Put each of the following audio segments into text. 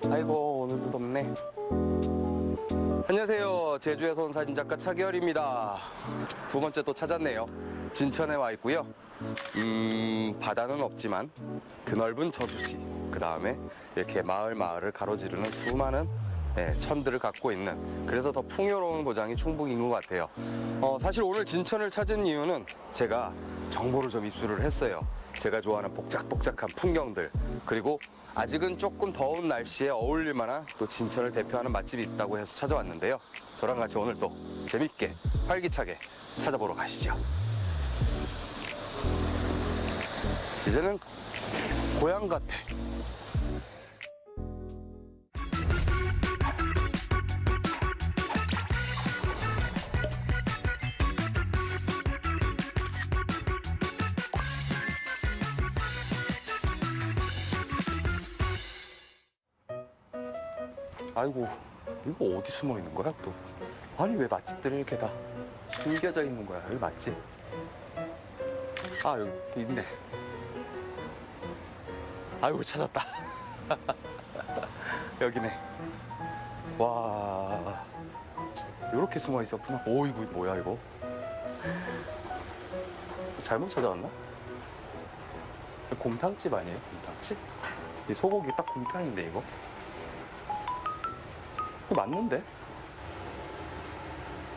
아이고 오늘도 덥네. 안녕하세요. 제주에서 온 사진작가 차기열입니다. 두 번째 또 찾았네요. 진천에 와 있고요. 바다는 없지만 드넓은 저수지, 그 다음에 이렇게 마을을 가로지르는 수많은 천들을 갖고 있는, 그래서 더 풍요로운 고장이 충북인 것 같아요. 사실 오늘 진천을 찾은 이유는 제가 정보를 좀 입수를 했어요. 제가 좋아하는 복작복작한 풍경들, 그리고 아직은 조금 더운 날씨에 어울릴 만한 또 진천을 대표하는 맛집이 있다고 해서 찾아왔는데요. 저랑 같이 오늘 또 재밌게 활기차게 찾아보러 가시죠. 이제는 고향 같아. 아이고, 이거 어디 숨어 있는 거야 또? 아니 왜 맛집들이 이렇게 다 숨겨져 있는 거야? 여기 맛집? 아 여기 있네. 아이고 찾았다. 여기네. 와, 이렇게 숨어 있었구나. 오, 이거 뭐야 이거? 잘못 찾아왔나? 곰탕집 아니에요? 곰탕집? 이 소고기 딱 곰탕인데 이거? 이거 맞는데?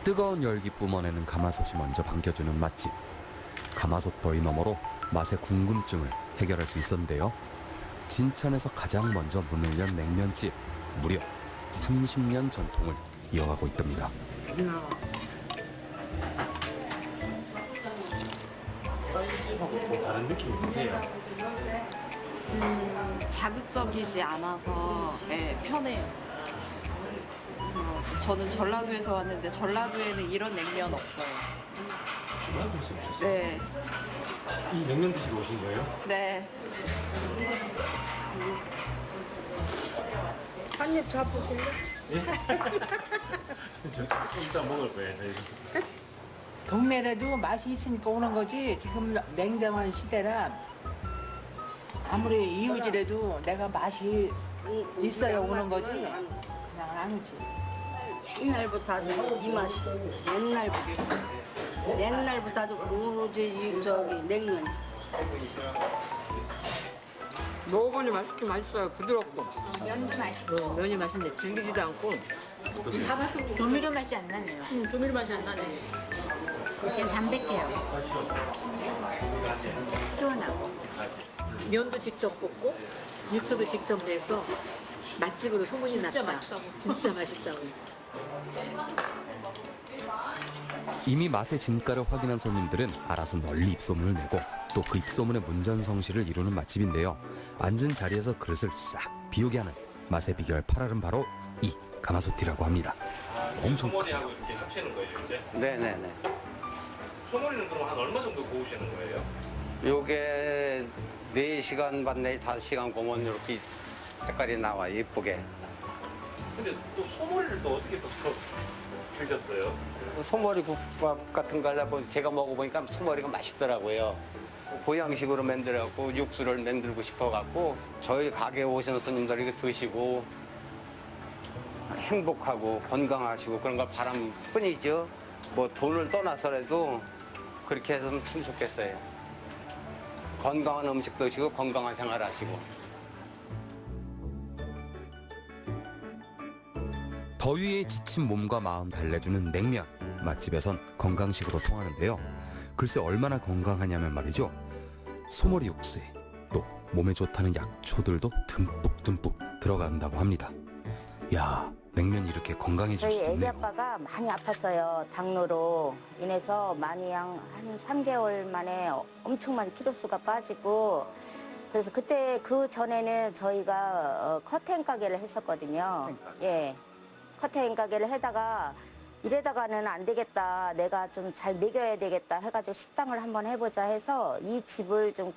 뜨거운 열기 뿜어내는 가마솥이 먼저 반겨주는 맛집. 가마솥 더위 너머로 맛의 궁금증을 해결할 수 있었는데요. 진천에서 가장 먼저 문을 연 냉면집, 무려 30년 전통을 이어가고 있답니다. 다른 느낌이 드세요? 자극적이지 않아서 편해요. 그래서 저는 전라도에서 왔는데 전라도에는 이런 냉면 없어요. 전라도에서 오셨어요? 네, 이 냉면 드시러 오신 거예요? 네. 한입 잡으실래? 좀 이따 먹을 거예요, 저희. 동네라도 맛이 있으니까 오는 거지. 지금 냉정한 시대라 아무리 이웃이라도 내가 맛이 있어야 오는 거지. 그냥 안 오지. 옛날부터 아주 이 맛이 옛날부터 아주 오로지 저기 냉면. 먹어보니 맛있어요. 부드럽고. 면도 맛있고 면이 맛있네. 질기지도 않고. 조미료 맛이 안 나네요. 조미료 맛이 안 나네. 그냥 담백해요. 시원하고. 면도 직접 볶고, 육수도 직접 내서 맛집으로 소문이 났다. 진짜 맛있다고. 진짜 맛있다고. 이미 맛의 진가를 확인한 손님들은 알아서 널리 입소문을 내고 또 그 입소문의 문전성시를 이루는 맛집인데요. 앉은 자리에서 그릇을 싹 비우게 하는 맛의 비결 8알은 바로 이 가마솥이라고 합니다. 엄청 크네요. 소머리하고 이렇게 합치는 거예요, 이제? 네네네. 소머리는 그럼 한 얼마 정도 구우시는 거예요? 요게 4시간 반 내지 5시간 구우면 이렇게 색깔이 나와 예쁘게. 근데 또 소머리를 또 어떻게 또 드셨어요? 소머리 국밥 같은 거 하려고 제가 먹어보니까 소머리가 맛있더라고요. 보양식으로 만들어갖고 육수를 만들고 싶어갖고 저희 가게에 오시는 손님들이 이거 드시고 행복하고 건강하시고 그런 걸 바람 뿐이죠. 뭐 돈을 떠나서라도 그렇게 해서 참 좋겠어요. 건강한 음식 드시고 건강한 생활 하시고. 더위에 지친 몸과 마음 달래주는 냉면. 맛집에선 건강식으로 통하는데요. 글쎄 얼마나 건강하냐면 말이죠. 소머리 육수에 또 몸에 좋다는 약초들도 듬뿍듬뿍 들어간다고 합니다. 야, 냉면이 이렇게 건강해질 저희 수도 애기 있네요. 아빠가 많이 아팠어요. 당뇨로 인해서 많이 한 3개월 만에 엄청 많이 키로수가 빠지고, 그래서 그때 그 전에는 저희가 커튼 가게를 했었거든요. 예, 커튼 가게를 하다가 이래다가는 안 되겠다, 내가 좀 잘 먹여야 되겠다 해가지고 식당을 한번 해보자 해서 이 집을 좀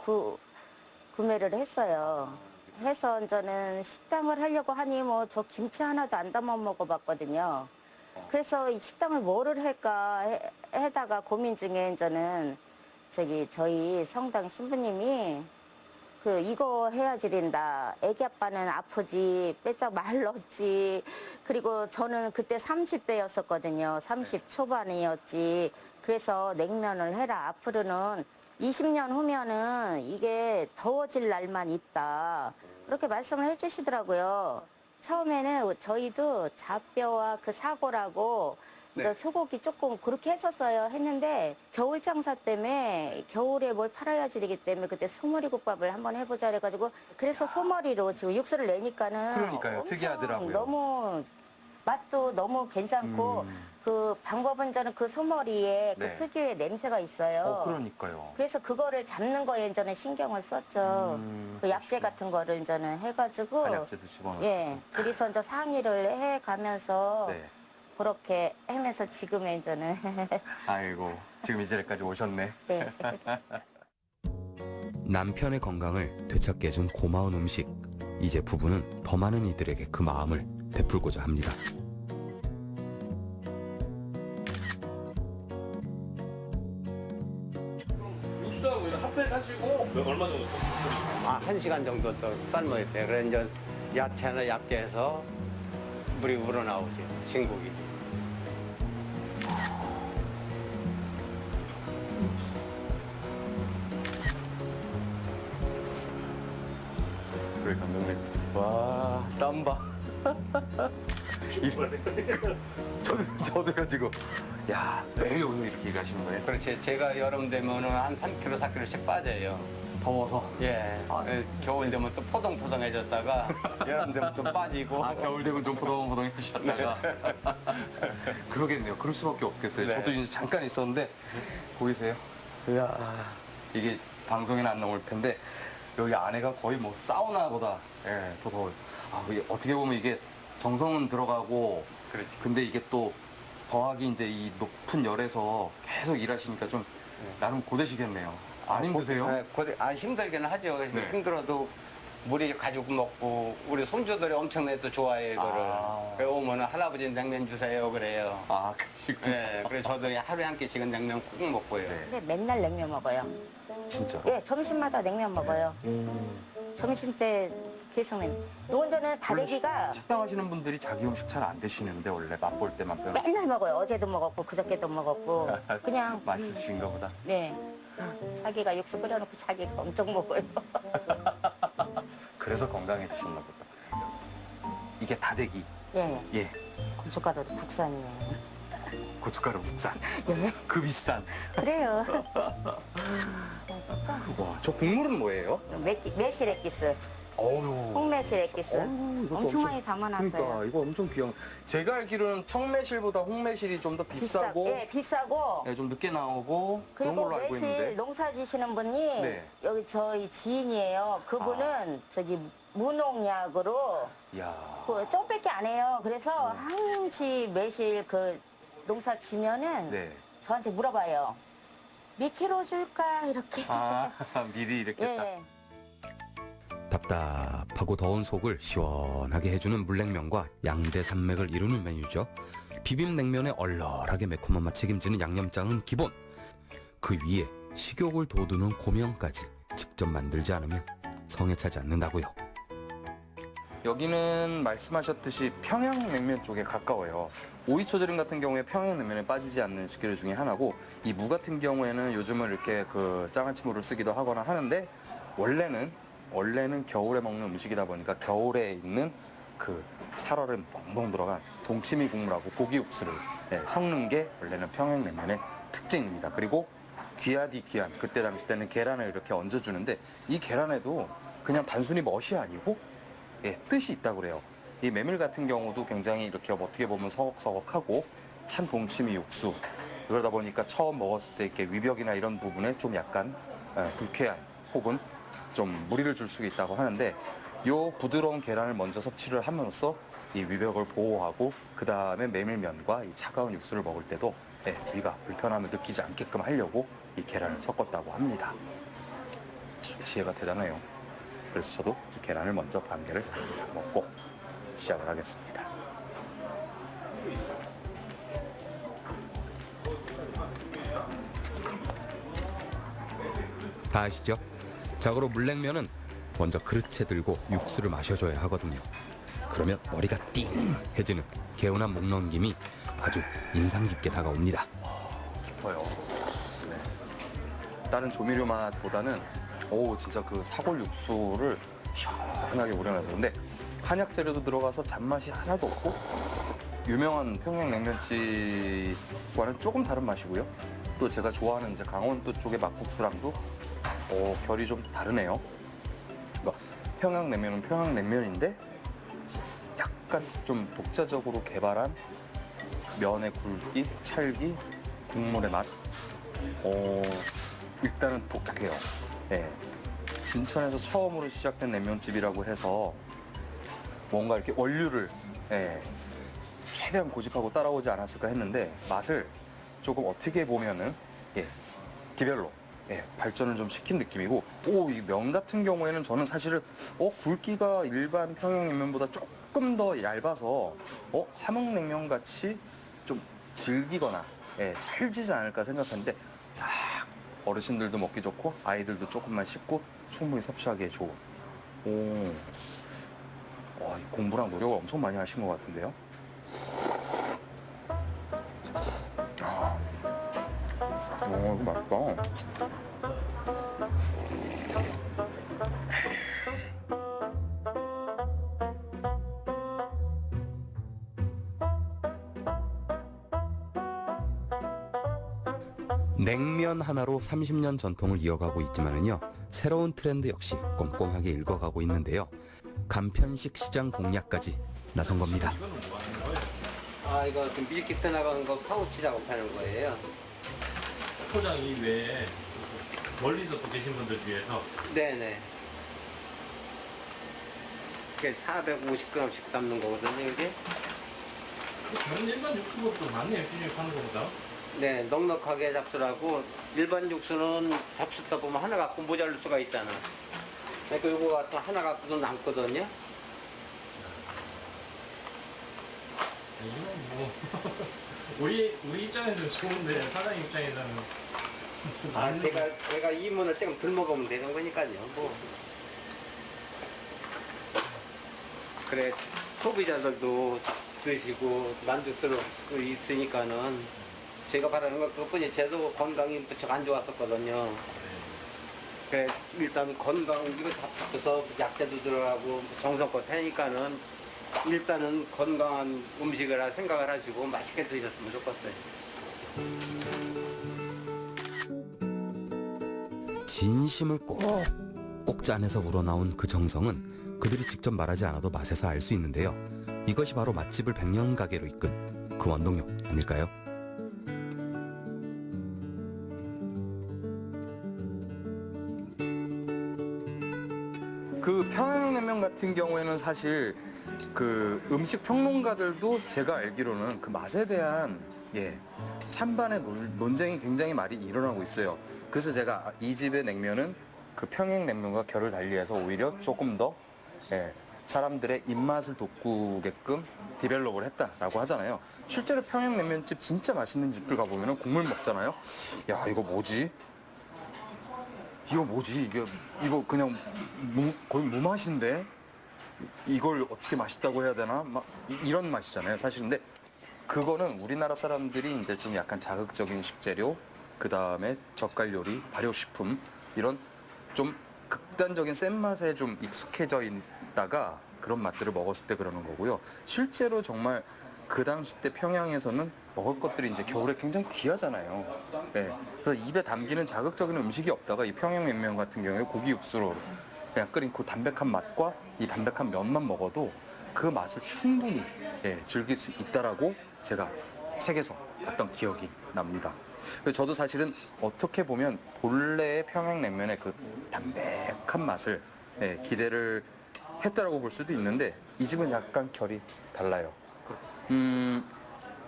구매를 했어요. 해서 저는 식당을 하려고 하니 뭐 저 김치 하나도 안 담아 먹어봤거든요. 그래서 이 식당을 뭐를 할까 해다가 고민 중에 저는 저희 성당 신부님이 그 이거 해야지 된다. 애기 아빠는 아프지, 빼짝 말랐지. 그리고 저는 그때 30대였었거든요. 30 초반이었지. 그래서 냉면을 해라. 앞으로는 20년 후면은 이게 더워질 날만 있다. 그렇게 말씀을 해주시더라고요. 처음에는 저희도 잡뼈와 그 사고라고 이제 소고기 조금 그렇게 했었어요. 했는데 겨울 장사 때문에 겨울에 뭘 팔아야지 되기 때문에 그때 소머리 국밥을 한번 해보자 그래가지고 그래서 소머리로 지금 육수를 내니까는 그러니까요. 엄청 특이하더라고요. 너무 맛도 너무 괜찮고 그 방법은 저는 그 소머리에 네. 그 특유의 냄새가 있어요. 그러니까요. 그래서 그거를 잡는 거에 저는 신경을 썼죠. 그 약재 같은 거를 저는 해가지고 한약재도 집어넣고. 예, 둘이서 이제 상의를 해가면서 네. 그렇게 하면서 지금의 저는 아이고, 지금 이 자리까지 오셨네. 네. 남편의 건강을 되찾게 해준 고마운 음식. 이제 부부는 더 많은 이들에게 그 마음을 베풀고자 합니다. 육수하고 이런 핫팩 하시고 얼마 정도? 1시간 정도 더 삶아야 돼. 그래 이제 야채나 약재해서 물이 우러나오죠. 진국이. 그래, 감독님. 와, 땀 봐. 저도요, 지금. 야, 매일 오늘 이렇게 일하시는 거예요? 그렇지. 제가 여름 되면은 한 3kg, 4kg씩 빠져요. 더워서. 예. 겨울 되면 또 포동포동해졌다가 여름 되면 또 빠지고. 아, 겨울 되면 좀 포동포동 하셨다가. 그러겠네요. 그럴 수밖에 없겠어요. 네. 저도 이제 잠깐 있었는데, 보이세요? 이야, 이게 방송에는 안 나올 텐데, 여기 안에가 거의 뭐 사우나보다 더 더워요. 아, 이게 어떻게 보면 이게 정성은 들어가고, 근데 이게 또 더하기 이제 이 높은 열에서 계속 일하시니까 좀 나름 고되시겠네요. 안 힘드세요? 힘들기는 하죠. 네. 힘들어도 우리 가지고 먹고 우리 손주들이 엄청나게 또 좋아해요 이거를. 그래 오면은 할아버지 냉면 주세요 그래요. 아, 그러시구나. 네, 그래서 저도 하루에 한 끼씩은 냉면 꼭 먹고요. 네. 근데 맨날 냉면 먹어요. 진짜. 예, 점심마다 냉면 먹어요. 점심 때 계속 냉면. 요건 저는 다대기가 식당 하시는 분들이 자기 음식 잘 안 드시는데 원래 맛볼 때만 빼면 맨날 먹어요. 어제도 먹었고 그저께도 먹었고 그냥 맛있으신가 보다. 네. 자기가 육수 끓여놓고 자기가 엄청 먹어요. 그래서 건강해지셨나 보다. 이게 다대기. 예. 예. 고춧가루도 국산이에요. 고춧가루 국산. 예. 그 비싼. 그래요. 와, 저 국물은 뭐예요? 매실 액기스, 어우. 홍매실 액기스 이것도 엄청 많이 담아놨어요. 그러니까 이거 엄청 귀한. 제가 알기로는 청매실보다 홍매실이 좀 더 비싸고, 예, 비싸고. 네, 좀 늦게 나오고 그런 그리고 걸로 알고 매실 있는데. 농사 지시는 분이 네. 여기 저희 지인이에요. 그분은 저기 무농약으로 이야. 그 조금밖에 안 해요. 그래서 항시 매실 그 농사 지면은 네. 저한테 물어봐요. 몇 킬로 줄까 이렇게. 아, 미리 이렇게 딱. 예. 답답하고 더운 속을 시원하게 해주는 물냉면과 양대 산맥을 이루는 메뉴죠. 비빔냉면에 얼얼하게 매콤한 맛 책임지는 양념장은 기본. 그 위에 식욕을 돋우는 고명까지 직접 만들지 않으면 성에 차지 않는다고요. 여기는 말씀하셨듯이 평양냉면 쪽에 가까워요. 오이초절임 같은 경우에 평양냉면에 빠지지 않는 식재료 중에 하나고, 이 무 같은 경우에는 요즘은 이렇게 그 장아찌무를 쓰기도 하거나 하는데, 원래는 겨울에 먹는 음식이다 보니까 겨울에 있는 그 살얼음 뻥뻥 들어간 동치미 국물하고 고기 육수를 섞는 게 원래는 평양냉면의 특징입니다. 그리고 귀하디 귀한, 그때 당시 때는 계란을 이렇게 얹어주는데, 이 계란에도 그냥 단순히 멋이 아니고 뜻이 있다고 그래요. 이 메밀 같은 경우도 굉장히 이렇게 어떻게 보면 서걱서걱하고 찬 동치미 육수, 그러다 보니까 처음 먹었을 때 이렇게 위벽이나 이런 부분에 좀 약간 불쾌한 혹은 좀 무리를 줄 수 있다고 하는데, 요 부드러운 계란을 먼저 섭취를 함으로써 이 위벽을 보호하고, 그 다음에 메밀면과 이 차가운 육수를 먹을 때도 위가 불편함을 느끼지 않게끔 하려고 이 계란을 섞었다고 합니다. 참 지혜가 대단해요. 그래서 저도 계란을 먼저 반 개를 먹고 시작을 하겠습니다. 다 아시죠? 자고로 물냉면은 먼저 그릇에 들고 육수를 마셔줘야 하거든요. 그러면 머리가 띵해지는 개운한 목넘김이 아주 인상 깊게 다가옵니다. 깊어요. 네. 다른 조미료 맛보다는 진짜 그 사골 육수를 시원하게 우려내서, 근데 한약 재료도 들어가서 잔맛이 하나도 없고 유명한 평양냉면집과는 조금 다른 맛이고요. 또 제가 좋아하는 이제 강원도 쪽의 막국수랑도 결이 좀 다르네요. 그러니까 평양냉면은 평양냉면인데 약간 좀 독자적으로 개발한 면의 굵기, 찰기, 국물의 맛. 일단은 독특해요. 예. 진천에서 처음으로 시작된 냉면집이라고 해서 뭔가 이렇게 원료를 최대한 고집하고 따라오지 않았을까 했는데 맛을 조금 어떻게 보면은 기별로 발전을 좀 시킨 느낌이고, 이 면 같은 경우에는 저는 사실은 굵기가 일반 평양냉면보다 조금 더 얇아서 함흥냉면 같이 좀 질기거나 찰지지 않을까 생각했는데 어르신들도 먹기 좋고 아이들도 조금만 씹고 충분히 섭취하기에 좋은. 공부랑 노력을 엄청 많이 하신 것 같은데요. 이거 맛있다. 냉면 하나로 30년 전통을 이어가고 있지만은요, 새로운 트렌드 역시 꼼꼼하게 읽어가고 있는데요. 간편식 시장 공략까지 나선 겁니다. 이거 지금 밀키트 나가는 거 파우치라고 파는 거예요. 포장 이외에 멀리서 또 계신 분들 위해서 네네. 이게 450g씩 담는 거거든요, 이게. 다른 일반 육수보다 많네요, 시중에 파는 거보다. 네, 넉넉하게 잡수라고. 일반 육수는 잡수다 보면 하나 갖고 모자랄 수가 있잖아. 그러니까 요거 같은 하나 갖고도 남거든요. 이건 뭐 우리 입장에서는 좋은데 사장님 입장에서는 제가 이문을 조금 덜 먹으면 되는 거니까요. 뭐. 그래, 소비자들도 드시고 만족스러울 수 있으니까는 제가 바라는 건 그것뿐이. 저도 건강이 무척 안 좋았었거든요. 그래, 일단 건강 이거 다 붙어서 약재도 들어가고 정성껏 하니까는 일단은 건강한 음식이라 생각을 하시고 맛있게 드셨으면 좋겠어요. 진심을 꼭 짜내서 우러나온 그 정성은 그들이 직접 말하지 않아도 맛에서 알 수 있는데요. 이것이 바로 맛집을 100년 가게로 이끈 그 원동력 아닐까요? 그 평양냉면 같은 경우에는 사실 그 음식 평론가들도 제가 알기로는 그 맛에 대한 찬반의 논쟁이 굉장히 많이 일어나고 있어요. 그래서 제가 이 집의 냉면은 그 평양냉면과 결을 달리해서 오히려 조금 더 사람들의 입맛을 돋구게끔 디벨롭을 했다라고 하잖아요. 실제로 평양냉면집 진짜 맛있는 집들 가보면 국물 먹잖아요. 야, 이거 뭐지? 이거 그냥 거의 무맛인데 이걸 어떻게 맛있다고 해야 되나? 막 이런 맛이잖아요, 사실. 근데 그거는 우리나라 사람들이 이제 좀 약간 자극적인 식재료, 그 다음에 젓갈 요리, 발효식품 이런 좀 극단적인 센 맛에 좀 익숙해져 있다가 그런 맛들을 먹었을 때 그러는 거고요. 실제로 정말 그 당시 때 평양에서는 먹을 것들이 이제 겨울에 굉장히 귀하잖아요. 그래서 입에 담기는 자극적인 음식이 없다가 이 평양냉면 같은 경우에 고기 육수로 그냥 끓인 그 담백한 맛과 이 담백한 면만 먹어도 그 맛을 충분히 즐길 수 있다라고 제가 책에서 봤던 기억이 납니다. 그래서 저도 사실은 어떻게 보면 본래의 평양냉면의 그 담백한 맛을 기대를 했다라고 볼 수도 있는데 이 집은 약간 결이 달라요.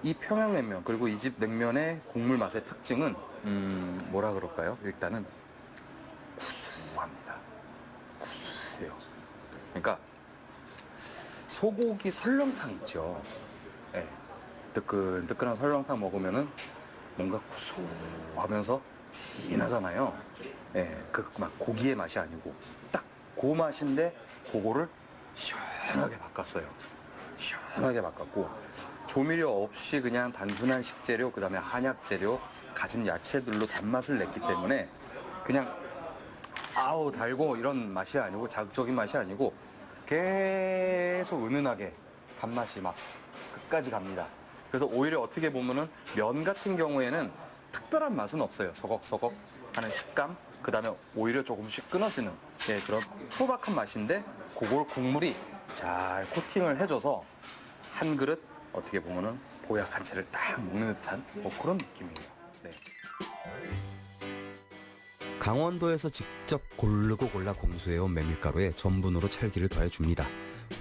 이 평양냉면 그리고 이 집 냉면의 국물 맛의 특징은 뭐라 그럴까요? 일단은 구수합니다. 구수해요. 그러니까 소고기 설렁탕 있죠. 뜨끈뜨끈한 설렁탕 먹으면은 뭔가 구수하면서 진하잖아요. 그 막 고기의 맛이 아니고 딱 그 맛인데 그거를 시원하게 바꿨어요. 시원하게 바꿨고 조미료 없이 그냥 단순한 식재료 그다음에 한약 재료 가진 야채들로 단맛을 냈기 때문에 그냥 아우 달고 이런 맛이 아니고 자극적인 맛이 아니고 계속 은은하게 단맛이 막 끝까지 갑니다. 그래서 오히려 어떻게 보면은 면 같은 경우에는 특별한 맛은 없어요. 서걱서걱 하는 식감 그 다음에 오히려 조금씩 끊어지는 그런 소박한 맛인데 그걸 국물이 잘 코팅을 해줘서 한 그릇 어떻게 보면은 보약 한 채를 딱 먹는 듯한 뭐 그런 느낌이에요. 네. 강원도에서 직접 고르고 골라 공수해온 메밀가루에 전분으로 찰기를 더해줍니다.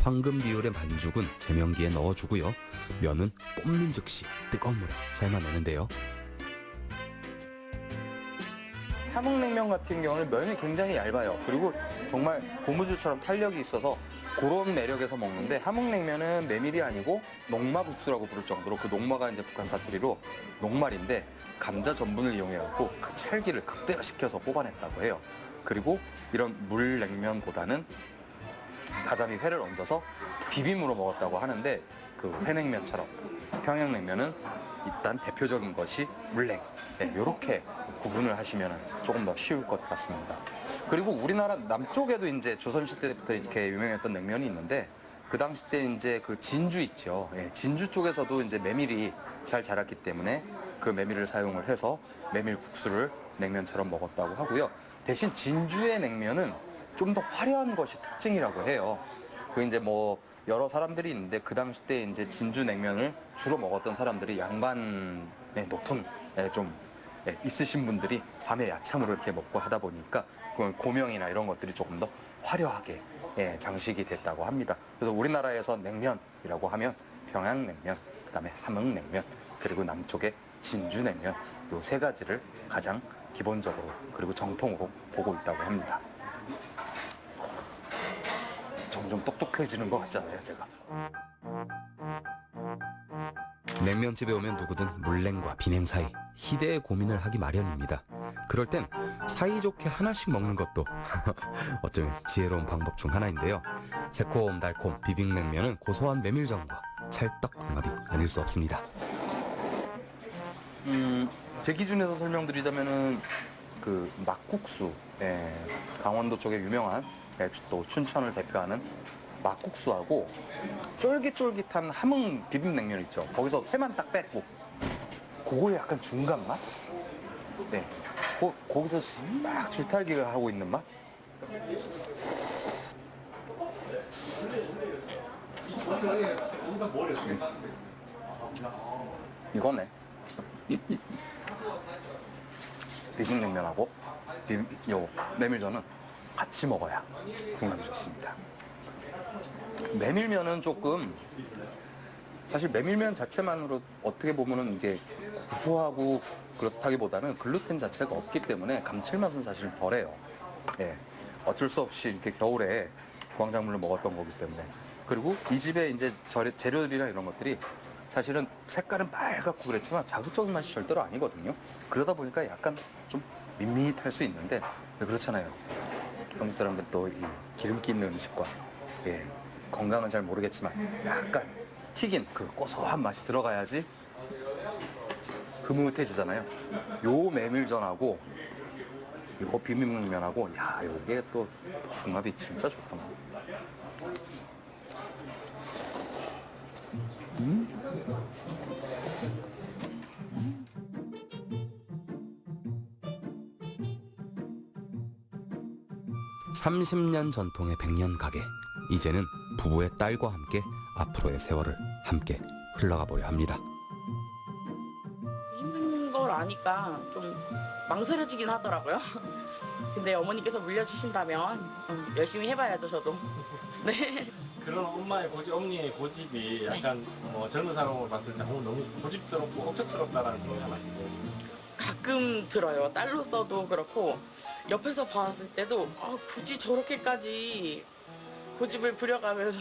황금 비율의 반죽은 제명기에 넣어주고요. 면은 뽑는 즉시 뜨거운 물에 삶아내는데요. 함흥냉면 같은 경우는 면이 굉장히 얇아요. 그리고 정말 고무줄처럼 탄력이 있어서 그런 매력에서 먹는데 함흥냉면은 메밀이 아니고 녹마국수라고 부를 정도로 그 녹마가 이제 북한 사투리로 녹말인데 감자 전분을 이용해갖고 그 찰기를 극대화시켜서 뽑아냈다고 해요. 그리고 이런 물냉면보다는 가자미 회를 얹어서 비빔으로 먹었다고 하는데 그 회냉면처럼 평양냉면은 일단 대표적인 것이 물냉. 이렇게 구분을 하시면 조금 더 쉬울 것 같습니다. 그리고 우리나라 남쪽에도 이제 조선시대 때부터 이렇게 유명했던 냉면이 있는데 그 당시 때 이제 그 진주 있죠. 진주 쪽에서도 이제 메밀이 잘 자랐기 때문에 그 메밀을 사용을 해서 메밀국수를 냉면처럼 먹었다고 하고요. 대신 진주의 냉면은 좀 더 화려한 것이 특징이라고 해요. 그 이제 뭐 여러 사람들이 있는데 그 당시 때 이제 진주 냉면을 주로 먹었던 사람들이 양반의 높은 좀 있으신 분들이 밤에 야참으로 이렇게 먹고 하다 보니까 그 고명이나 이런 것들이 조금 더 화려하게 장식이 됐다고 합니다. 그래서 우리나라에서 냉면이라고 하면 평양냉면, 그다음에 함흥냉면, 그리고 남쪽의 진주냉면 요 세 가지를 가장 기본적으로 그리고 정통으로 보고 있다고 합니다. 점점 똑똑해지는 것 같잖아요, 제가. 냉면집에 오면 누구든 물냉과 비냉 사이 희대의 고민을 하기 마련입니다. 그럴 땐 사이좋게 하나씩 먹는 것도 어쩌면 지혜로운 방법 중 하나인데요. 새콤달콤 비빔냉면은 고소한 메밀전과 찰떡궁합이 아닐 수 없습니다. 제 기준에서 설명드리자면은 그 막국수, 강원도 쪽에 유명한 또 춘천을 대표하는 막국수하고 쫄깃쫄깃한 함흥 비빔냉면 있죠. 거기서 회만 딱 뺐고 그거의 약간 중간 맛? 거기서 막 줄타기를 하고 있는 맛? 이거네. 비빔냉면하고 요 메밀전은 같이 먹어야 궁합이 좋습니다. 메밀면은 조금 사실 메밀면 자체만으로 어떻게 보면은 이게 구수하고 그렇다기보다는 글루텐 자체가 없기 때문에 감칠맛은 사실 덜해요. 어쩔 수 없이 이렇게 겨울에 주황작물을 먹었던 거기 때문에. 그리고 이 집에 이제 재료들이나 이런 것들이 사실은 색깔은 빨갛고 그랬지만 자극적인 맛이 절대로 아니거든요. 그러다 보니까 약간 좀 밋밋할 수 있는데 그렇잖아요. 한국 사람들 또 이 기름기 있는 음식과 건강은 잘 모르겠지만 약간 튀긴 그 고소한 맛이 들어가야지 흐뭇해지잖아요. 요 메밀전하고 요 비빔냉면하고 야 요게 또 궁합이 진짜 좋구나. 음? 30년 전통의 백년 가게. 이제는 부부의 딸과 함께 앞으로의 세월을 함께 흘러가 보려 합니다. 힘든 걸 아니까 좀 망설여지긴 하더라고요. 근데 어머니께서 물려주신다면 열심히 해봐야죠, 저도. 네. 그런 엄마의 고집, 어머니의 고집이 약간 뭐 젊은 사람으로 봤을 때 너무 고집스럽고 억척스럽다라는 생각이 하나 들어요. 가끔 들어요. 딸로서도 그렇고 옆에서 봤을 때도 굳이 저렇게까지 고집을 부려가면서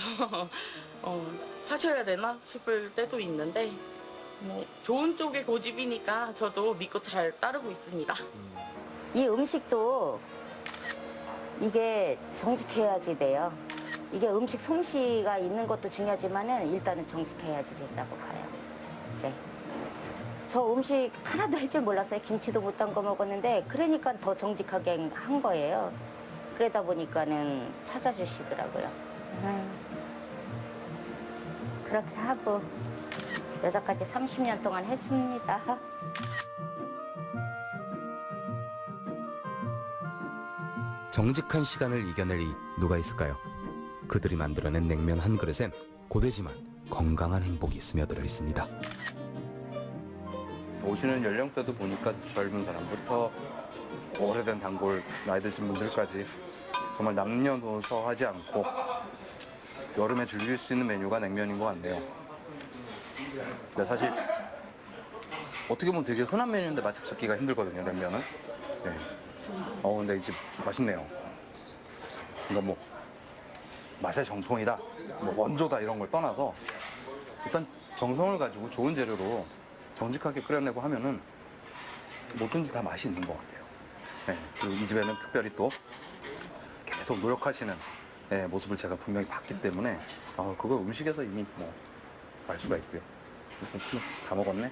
하셔야 되나 싶을 때도 있는데 뭐 좋은 쪽의 고집이니까 저도 믿고 잘 따르고 있습니다. 이 음식도 이게 정직해야지 돼요. 이게 음식 솜씨가 있는 것도 중요하지만은 일단은 정직해야지 된다고 봐요. 네. 저 음식 하나도 할 줄 몰랐어요. 김치도 못 담궈 먹었는데 그러니까 더 정직하게 한 거예요. 그러다 보니까는 찾아주시더라고요. 그렇게 하고 여자까지 30년 동안 했습니다. 정직한 시간을 이겨낼 이 누가 있을까요? 그들이 만들어낸 냉면 한 그릇엔 고되지만 건강한 행복이 스며들어 있습니다. 오시는 연령대도 보니까 젊은 사람부터 오래된 단골 나이 드신 분들까지 정말 남녀노소하지 않고 여름에 즐길 수 있는 메뉴가 냉면인 것 같네요. 근데 사실 어떻게 보면 되게 흔한 메뉴인데 맛집 찾기가 힘들거든요, 냉면은. 네. 근데 이 집 맛있네요. 그러니까 뭐 맛의 정통이다, 뭐 원조다 이런 걸 떠나서 일단 정성을 가지고 좋은 재료로 정직하게 끓여내고 하면은 뭐든지 다 맛이 있는 것 같아요. 네. 그리고 이 집에는 특별히 또 계속 노력하시는 모습을 제가 분명히 봤기 때문에 그거 음식에서 이미 뭐 알 수가 있고요. 다 먹었네.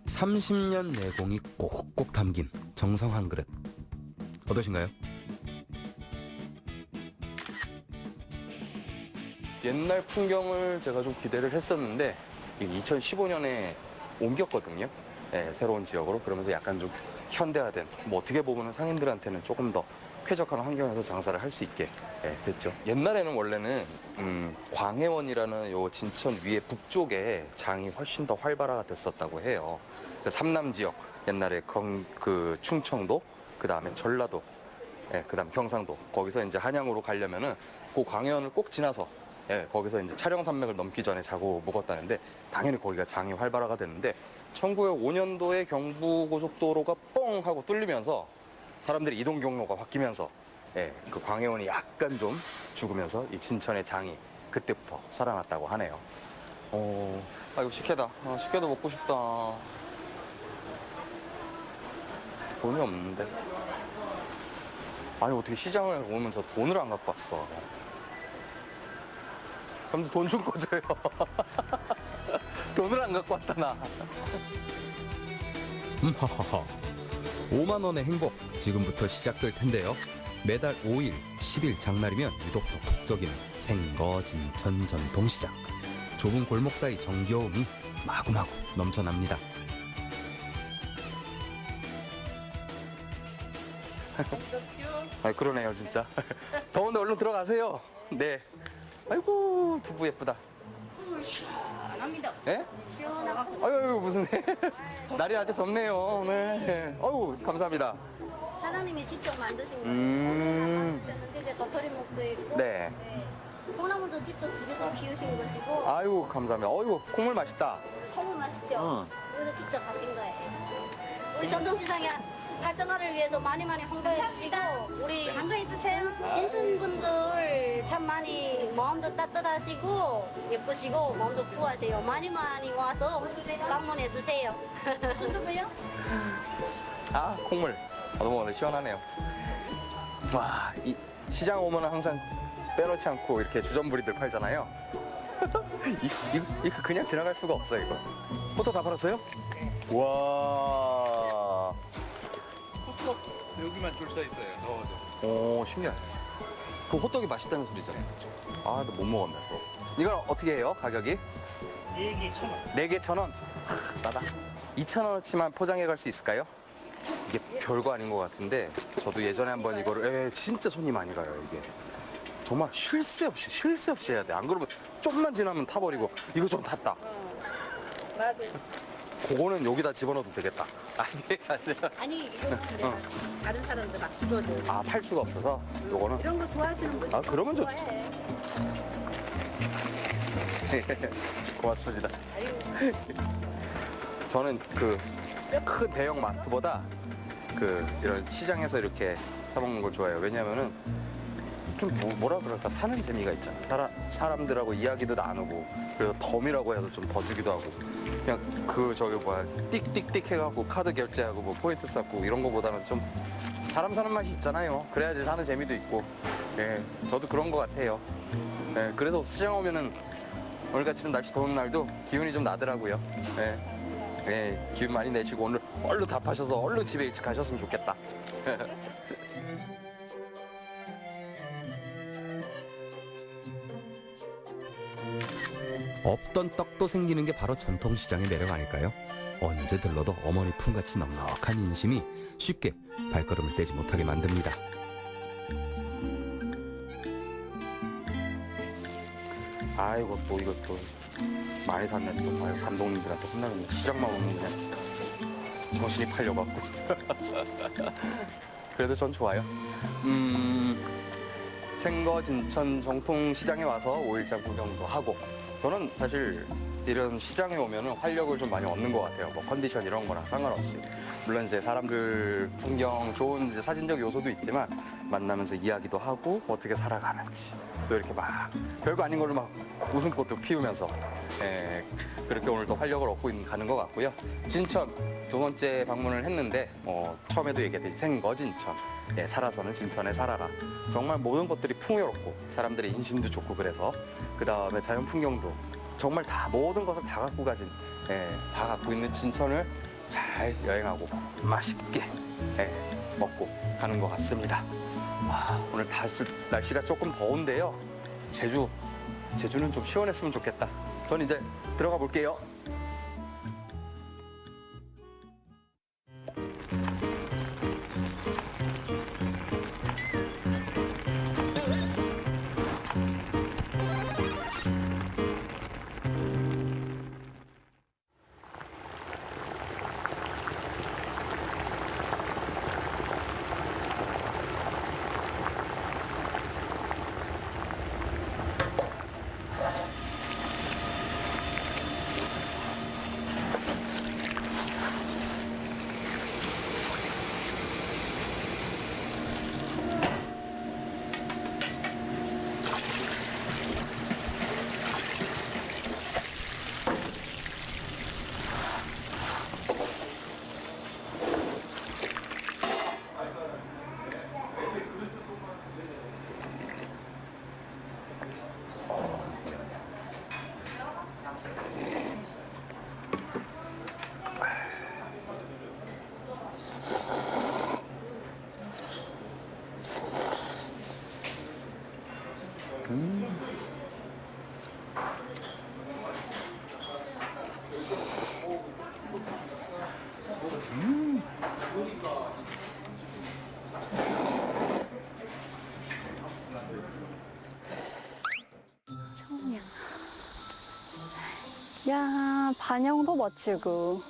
(30년) 내공이 꼭꼭 담긴 정성 한 그릇 어떠신가요? 옛날 풍경을 제가 좀 기대를 했었는데 2015년에 옮겼거든요. 네, 새로운 지역으로. 그러면서 약간 좀 현대화된, 뭐 어떻게 보면 상인들한테는 조금 더 쾌적한 환경에서 장사를 할 수 있게 됐죠. 옛날에는 원래는 광해원이라는 요 진천 위에 북쪽에 장이 훨씬 더 활발화가 됐었다고 해요. 삼남 지역, 옛날에 그 충청도, 그 다음에 전라도, 그 다음 경상도, 거기서 이제 한양으로 가려면은 그 광해원을 꼭 지나서 거기서 이제 촬영산맥을 넘기 전에 자고 묵었다는데, 당연히 거기가 장이 활발화가 됐는데 1905년도에 경부고속도로가 뻥 하고 뚫리면서 사람들이 이동 경로가 바뀌면서 그 광해원이 약간 좀 죽으면서 이 진천의 장이 그때부터 살아났다고 하네요. 이거 식혜다. 식혜도 먹고 싶다. 돈이 없는데. 아니 어떻게 시장을 오면서 돈을 안 갖고 왔어. 그럼 돈 좀 꺼줘요. 돈을 안 갖고 왔다 나. 하하하. 5만 원의 행복 지금부터 시작될 텐데요. 매달 5일, 10일 장날이면 유독 더 북적이는 생거 진천 전통시장. 좁은 골목 사이 정겨움이 마구마구 넘쳐납니다. 그러네요 진짜. 더운데 얼른 들어가세요. 네. 아이고 두부 예쁘다. 시원합니다. 예? 시원하고. 아유 무슨 날이 아주 덥네요 오늘. 아유 감사합니다. 사장님이 직접 만드신 거예요. 만드셨는데 이제 도토리묵도 있고. 네. 콩나물도 직접 집에서 키우신 것이고. 아유 감사합니다. 어이구 콩물 맛있다. 콩물 맛있죠? 이것도 직접 하신 거예요. 우리 전통시장에 활성화를 위해서 많이 홍보해 주시고, 우리 한가해 주세요. 진천 분들 참 많이 마음도 따뜻하시고 예쁘시고 마음도 푸하세요. 많이 와서 방문해 주세요. 순두부요? 콩물. 너무 시원하네요. 와, 이 시장 오면 항상 빼놓지 않고 이렇게 주전부리들 팔잖아요. 이거 그냥 지나갈 수가 없어요 이거. 호떡 다 팔았어요? 와. 여기만 줄 서 있어요. 더워도. 오 신기하네. 그 호떡이 맛있다는 소리잖아요. 나 못 먹었네 또. 이건 어떻게 해요 가격이? 4개 1,000원. 4개 1,000원? 싸다. 2,000원어치만 포장해 갈 수 있을까요? 이게 별거 아닌 것 같은데 저도 예전에 한번 이거를 진짜 손이 많이 가요 이게. 정말 쉴 새 없이 해야 돼. 안 그러면 좀만 지나면 타버리고. 이거 좀 탔다. 맞아. 그거는 여기다 집어넣어도 되겠다. 아니 이거는 내가 다른 사람들 막 주거든. 팔 수가 없어서 요거는. 이런 거 좋아하시는 분들. 그러면 좋죠. 고맙습니다. 저는 그 큰 대형 마트보다 이런 시장에서 이렇게 사 먹는 걸 좋아해요. 왜냐면은 좀 뭐라 그럴까, 사는 재미가 있잖아. 사람들하고 이야기도 나누고, 그래서 덤이라고 해서 좀 더 주기도 하고, 그냥 띡띡띡 해갖고 카드 결제하고 뭐 포인트 쌓고 이런 거보다는 좀 사람 사는 맛이 있잖아요. 그래야지 사는 재미도 있고. 예, 저도 그런 거 같아요. 예, 그래서 시장 오면은 오늘같이 날씨 더운 날도 기운이 좀 나더라고요. 예, 예, 기운 많이 내시고 오늘 얼른 답하셔서 얼른 집에 일찍 가셨으면 좋겠다. 없던 떡도 생기는 게 바로 전통시장의 매력 아닐까요? 언제 들러도 어머니 품같이 넉넉한 인심이 쉽게 발걸음을 떼지 못하게 만듭니다. 아이고 또 이것도 많이 샀네 또. 아유, 감독님들한테 혼나겠네. 시장만 오면 그냥 정신이 팔려갖고. 그래도 전 좋아요. 생거 진천 정통시장에 와서 5일장 구경도 하고, 저는 사실 이런 시장에 오면 활력을 좀 많이 얻는 것 같아요. 뭐 컨디션 이런 거랑 상관없이. 물론 이제 사람들 풍경 좋은 이제 사진적 요소도 있지만 만나면서 이야기도 하고 어떻게 살아가는지 또 이렇게 막 별거 아닌 걸로 막 웃음꽃도 피우면서 그렇게 오늘 또 활력을 얻고 가는 것 같고요. 진천 두 번째 방문을 했는데 처음에도 얘기했듯이 생거진천, 살아서는 진천에 살아라. 정말 모든 것들이 풍요롭고 사람들의 인심도 좋고, 그래서 그 다음에 자연 풍경도 정말 다 모든 것을 다 갖고 가진, 다 갖고 있는 진천을 잘 여행하고 맛있게 먹고 가는 것 같습니다. 오늘 다시 날씨가 조금 더운데요. 제주는 좀 시원했으면 좋겠다. 전 이제 들어가 볼게요. 야, 반영도 멋지고.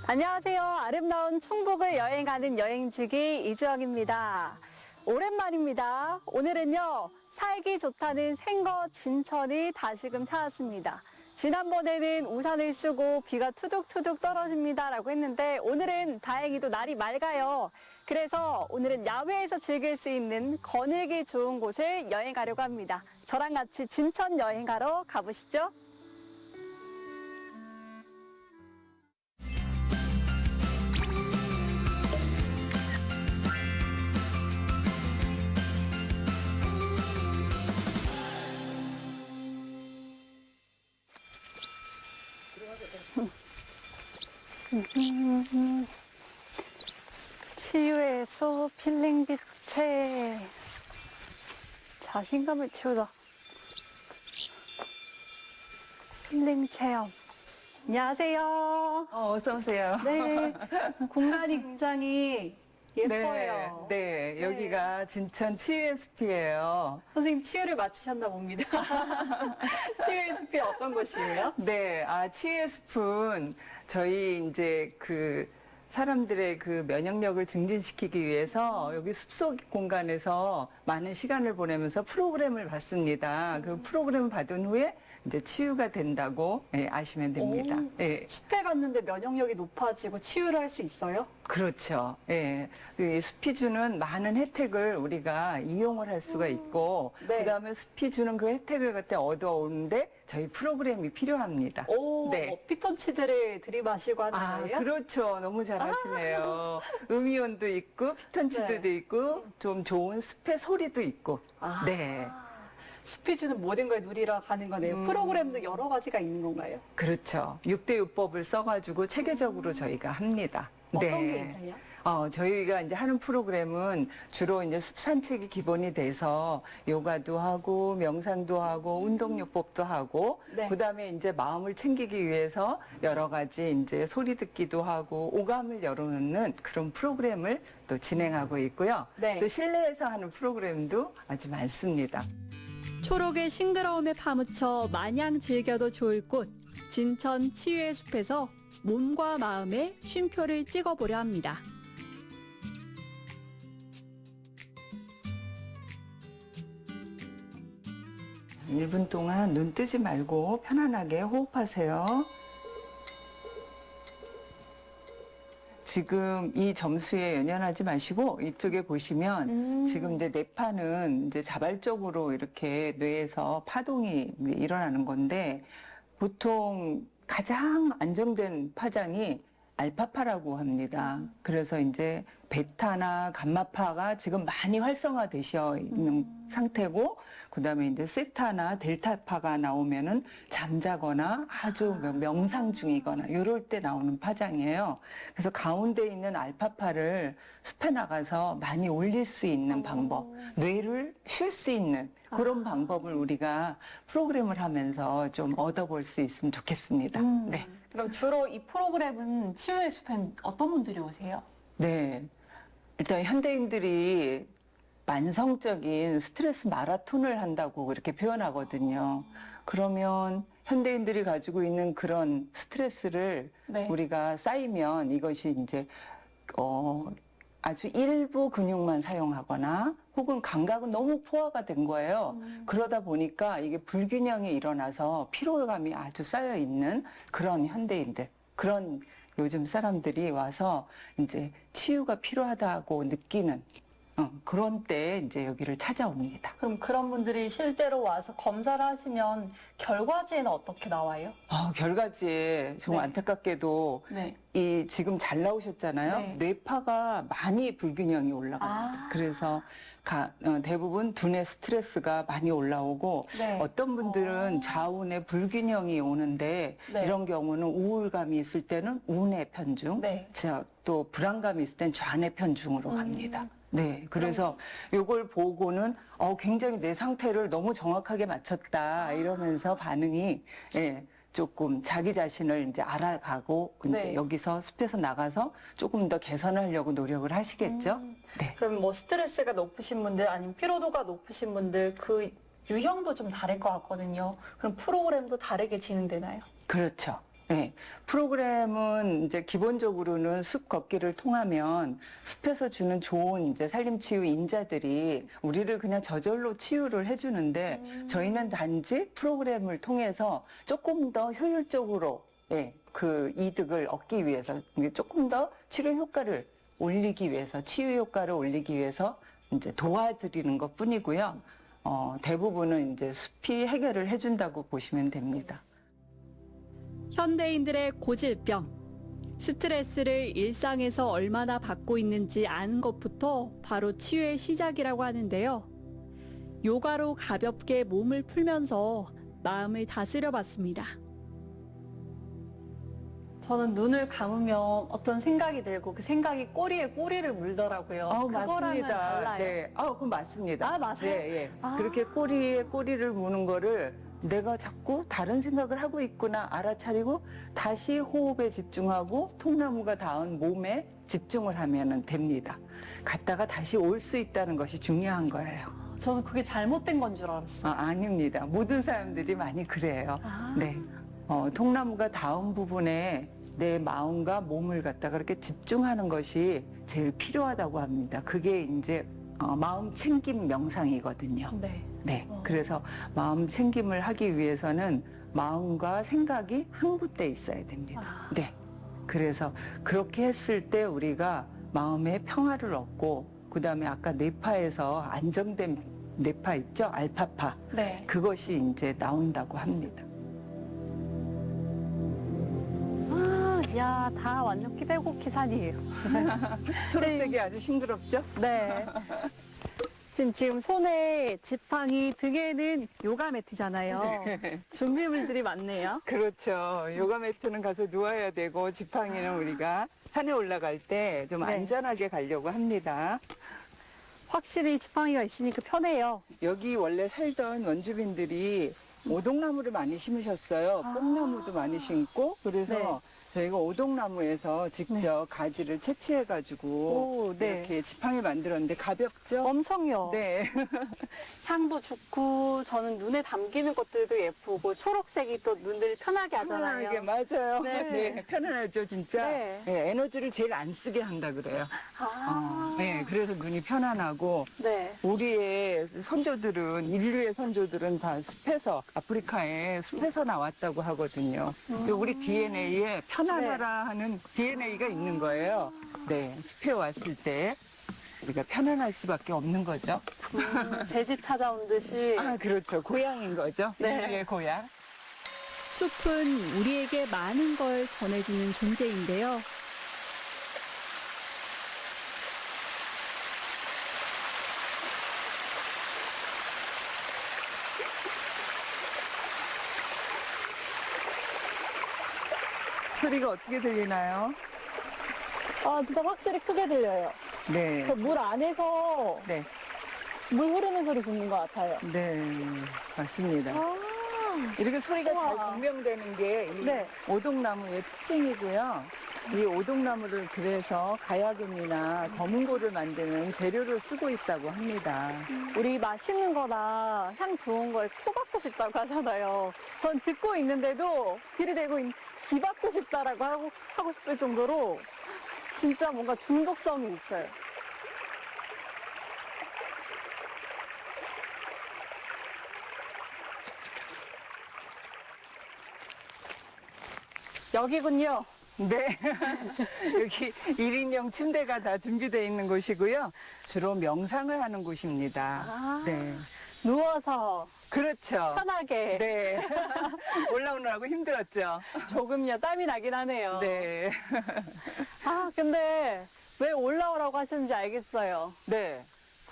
안녕하세요. 아름다운 충북을 여행하는 여행지기 이주영입니다. 오랜만입니다. 오늘은요, 살기 좋다는 생거 진천이 다시금 찾았습니다. 지난번에는 우산을 쓰고 비가 투둑투둑 떨어집니다 라고 했는데, 오늘은 다행히도 날이 맑아요. 그래서 오늘은 야외에서 즐길 수 있는 거닐기 좋은 곳을 여행하려고 합니다. 저랑 같이 진천 여행하러 가보시죠. 치유의 숲 힐링비치. 자신감을 치우자. 힐링 체험. 안녕하세요. 어서 오세요. 네, 공간이 굉장히 예뻐요. 네, 여기가 진천 치유의 숲이에요. 선생님 치유를 마치셨나 봅니다. 치유의 숲이 어떤 곳이에요? 네, 치유의 숲은 저희 이제 사람들의 면역력을 증진시키기 위해서 여기 숲속 공간에서 많은 시간을 보내면서 프로그램을 받습니다. 그 프로그램을 받은 후에 이제 치유가 된다고 아시면 됩니다. 숲에 갔는데 면역력이 높아지고 치유를 할 수 있어요? 그렇죠. 예. 이 숲이 주는 많은 혜택을 우리가 이용을 할 수가 있고, 네. 그다음에 숲이 주는 그 혜택을 갖다 얻어오는데 저희 프로그램이 필요합니다. 오, 네. 피톤치드를 들이마시고 하는 아, 거예요? 그렇죠. 너무 잘하시네요. 음이온도 있고, 피톤치드도 네. 있고, 좀 좋은 숲의 소리도 있고. 네. 숲이 주는 모든 걸 누리러 가는 거네요. 프로그램도 여러 가지가 있는 건가요? 그렇죠. 6대6법을 써가지고 체계적으로 저희가 합니다. 어떤 게 있나요? 저희가 이제 하는 프로그램은 주로 이제 숲 산책이 기본이 돼서 요가도 하고 명상도 하고 운동요법도 하고 네. 그다음에 이제 마음을 챙기기 위해서 여러 가지 이제 소리 듣기도 하고 오감을 열어놓는 그런 프로그램을 또 진행하고 있고요. 네. 또 실내에서 하는 프로그램도 아주 많습니다. 초록의 싱그러움에 파묻혀 마냥 즐겨도 좋을 곳 진천 치유의 숲에서 몸과 마음의 쉼표를 찍어보려 합니다. 일 분 동안 눈 뜨지 말고 편안하게 호흡하세요. 지금 이 점수에 연연하지 마시고 이쪽에 보시면 지금 이제 뇌파는 이제 자발적으로 이렇게 뇌에서 파동이 일어나는 건데 보통 가장 안정된 파장이 알파파라고 합니다. 그래서 이제 베타나 감마파가 지금 많이 활성화되어 있는 상태고, 그 다음에 이제 세타나 델타파가 나오면은 잠자거나 아주 명상 중이거나 이럴 때 나오는 파장이에요. 그래서 가운데 있는 알파파를 숲에 나가서 많이 올릴 수 있는 방법, 뇌를 쉴 수 있는 그런 방법을 우리가 프로그램을 하면서 좀 얻어볼 수 있으면 좋겠습니다. 네. 그럼 주로 이 프로그램은 치유의 숲엔 어떤 분들이 오세요? 네. 일단 현대인들이 만성적인 스트레스 마라톤을 한다고 그렇게 표현하거든요. 그러면 현대인들이 가지고 있는 그런 스트레스를 네. 우리가 쌓이면 이것이 이제 아주 일부 근육만 사용하거나 혹은 감각은 너무 포화가 된 거예요. 그러다 보니까 이게 불균형이 일어나서 피로감이 아주 쌓여 있는 그런 현대인들, 그런 요즘 사람들이 와서 이제 치유가 필요하다고 느끼는 그런 때 이제 여기를 찾아옵니다. 그럼 그런 분들이 실제로 와서 검사를 하시면 결과지에는 어떻게 나와요? 결과지에 정말 네. 안타깝게도 네. 이 지금 잘 나오셨잖아요. 네. 뇌파가 많이 불균형이 올라갑니다. 그래서 대부분 두뇌 스트레스가 많이 올라오고 네. 어떤 분들은 좌우뇌 불균형이 오는데 네. 이런 경우는 우울감이 있을 때는 우뇌 편중, 네. 또 불안감이 있을 땐 좌뇌 편중으로 갑니다. 네, 그래서 요걸 보고는 굉장히 내 상태를 너무 정확하게 맞췄다 이러면서 반응이 조금 자기 자신을 이제 알아가고 이제 네. 여기서 숲에서 나가서 조금 더 개선하려고 노력을 하시겠죠. 네. 그럼 뭐 스트레스가 높으신 분들 아니면 피로도가 높으신 분들 그 유형도 좀 다를 것 같거든요. 그럼 프로그램도 다르게 진행되나요? 그렇죠. 네. 프로그램은 이제 기본적으로는 숲 걷기를 통하면 숲에서 주는 좋은 이제 산림치유 인자들이 우리를 그냥 저절로 치유를 해주는데 저희는 단지 프로그램을 통해서 조금 더 효율적으로 그 이득을 얻기 위해서 조금 더 치료 효과를 올리기 위해서 치유 효과를 올리기 위해서 이제 도와드리는 것 뿐이고요. 대부분은 이제 숲이 해결을 해준다고 보시면 됩니다. 현대인들의 고질병, 스트레스를 일상에서 얼마나 받고 있는지 아는 것부터 바로 치유의 시작이라고 하는데요. 요가로 가볍게 몸을 풀면서 마음을 다스려 봤습니다. 저는 눈을 감으면 어떤 생각이 들고 그 생각이 꼬리에 꼬리를 물더라고요. 그거랑은 맞습니다. 달라요. 네. 그럼 맞습니다. 맞아요? 네, 그렇게 꼬리에 꼬리를 무는 거를 내가 자꾸 다른 생각을 하고 있구나 알아차리고 다시 호흡에 집중하고 통나무가 닿은 몸에 집중을 하면 됩니다. 갔다가 다시 올 수 있다는 것이 중요한 거예요. 저는 그게 잘못된 건 줄 알았어요. 아닙니다. 모든 사람들이 많이 그래요. 네. 통나무가 닿은 부분에 내 마음과 몸을 갖다가 그렇게 집중하는 것이 제일 필요하다고 합니다. 그게 이제 마음 챙김 명상이거든요. 네. 그래서 마음 챙김을 하기 위해서는 마음과 생각이 한 곳에 있어야 됩니다. 네. 그래서 그렇게 했을 때 우리가 마음의 평화를 얻고 그다음에 아까 뇌파에서 안정된 뇌파 있죠? 알파파. 네. 그것이 이제 나온다고 합니다. 야, 다 완전 피대고 기산이에요. 초록색이 아주 싱그럽죠? 네. 지금 손에 지팡이, 등에는 요가 매트잖아요. 네. 준비물들이 많네요. 그렇죠. 요가 매트는 가서 누워야 되고 지팡이는 우리가 산에 올라갈 때 좀 네. 안전하게 가려고 합니다. 확실히 지팡이가 있으니까 편해요. 여기 원래 살던 원주민들이 오동나무를 많이 심으셨어요. 뽕나무도 많이 심고 그래서 네. 저희가 오동나무에서 직접 가지를 채취해가지고 오, 네. 이렇게 지팡이 만들었는데 가볍죠? 엄청요. 네. 향도 좋고 저는 눈에 담기는 것들도 예쁘고 초록색이 또 눈을 편하게 하잖아요. 편안하게 맞아요. 네. 네. 편안하죠, 진짜. 네. 네, 에너지를 제일 안 쓰게 한다 그래요. 네, 그래서 눈이 편안하고 네. 우리의 선조들은 인류의 선조들은 다 숲에서 아프리카의 숲에서 나왔다고 하거든요. 우리 DNA에 편안하라 하는 DNA가 있는 거예요. 네, 숲에 왔을 때 우리가 편안할 수밖에 없는 거죠. 제 집 찾아온 듯이. 아, 그렇죠. 고향인 거죠. 네. 인류의 고향. 숲은 우리에게 많은 걸 전해주는 존재인데요. 소리가 어떻게 들리나요? 아, 진짜 확실히 크게 들려요. 네. 그 물 안에서 네. 물 흐르는 소리 듣는 것 같아요. 네, 맞습니다. 이렇게 소리가 잘 우와. 분명되는 게 이 네. 오동나무의 특징이고요. 이 오동나무를 그래서 가야금이나 검은고를 만드는 재료로 쓰고 있다고 합니다. 우리 맛있는 거나 향 좋은 거에 코 박고 싶다고 하잖아요. 전 듣고 있는데도 귀를 대고 귀 박고 싶다라고 하고 싶을 정도로 진짜 뭔가 중독성이 있어요. 여기군요. 네. 여기 1인용 침대가 다 준비되어 있는 곳이고요. 주로 명상을 하는 곳입니다. 네. 누워서 그렇죠. 편하게. 네. 올라오느라고 힘들었죠. 조금요, 땀이 나긴 하네요. 네. 아, 근데 왜 올라오라고 하시는지 알겠어요. 네.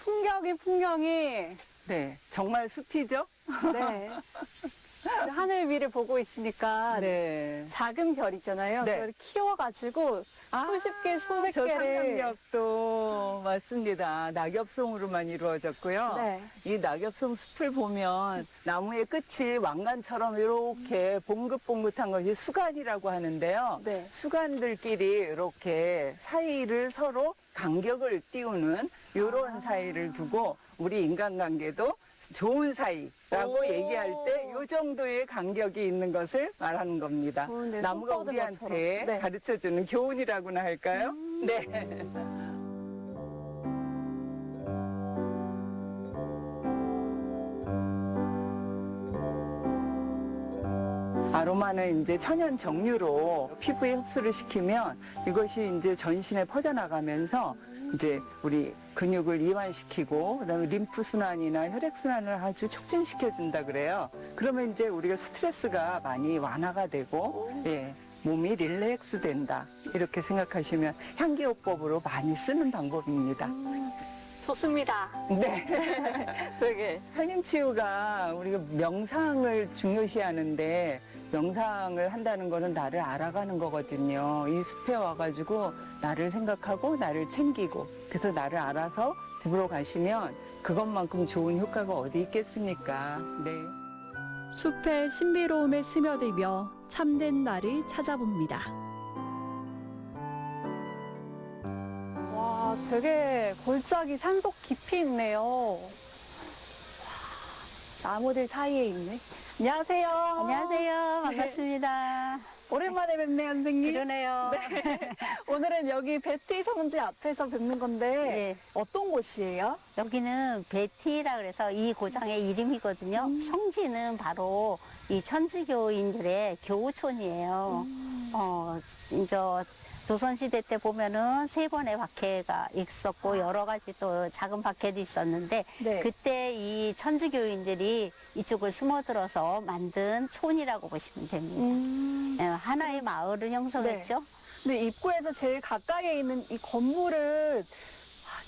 풍경이. 네. 정말 숲이죠? 네. 하늘 위를 보고 있으니까 네. 작은 별 있잖아요. 네. 그걸 키워가지고 수십 개, 수백 저 개를. 상상력도 맞습니다. 낙엽송으로만 이루어졌고요. 네. 이 낙엽송 숲을 보면 나무의 끝이 왕관처럼 이렇게 봉긋봉긋한 것이 수간이라고 하는데요. 네. 수간들끼리 이렇게 사이를 서로 간격을 띄우는 이런 사이를 두고 우리 인간관계도 좋은 사이라고 오. 얘기할 때 이 정도의 간격이 있는 것을 말하는 겁니다. 네, 나무가 손 뻗은 우리한테 것처럼. 네. 가르쳐주는 교훈이라고나 할까요? 네. 아로마는 이제 천연 정류로 피부에 흡수를 시키면 이것이 이제 전신에 퍼져나가면서 이제 우리 근육을 이완시키고 그다음에 림프 순환이나 혈액 순환을 아주 촉진시켜 준다 그래요. 그러면 이제 우리가 스트레스가 많이 완화가 되고 예, 몸이 릴렉스 된다. 이렇게 생각하시면 향기요법으로 많이 쓰는 방법입니다. 좋습니다. 네. 되게. 산림치유가 우리가 명상을 중요시하는데 명상을 한다는 거는 나를 알아가는 거거든요. 이 숲에 와가지고 나를 생각하고 나를 챙기고 그래서 나를 알아서 집으로 가시면 그것만큼 좋은 효과가 어디 있겠습니까? 네. 숲의 신비로움에 스며들며 참된 나를 찾아봅니다. 와, 되게 골짜기 산속 깊이 있네요. 와, 나무들 사이에 있네. 안녕하세요. 안녕하세요. 반갑습니다. 오랜만에 뵙네요, 선생님. 그러네요. 네. 오늘은 여기 베티 성지 앞에서 뵙는 건데 네. 어떤 곳이에요? 여기는 베티라 그래서 이 고장의 이름이거든요. 성지는 바로 이 천주교인들의 교우촌이에요. 이제 조선시대 때 보면은 3번의 박해가 있었고 여러 가지 또 작은 박해도 있었는데 네. 그때 이 천주교인들이 이쪽을 숨어들어서 만든 촌이라고 보시면 됩니다. 하나의 마을을 형성했죠. 근데 입구에서 제일 가까이에 있는 이 건물을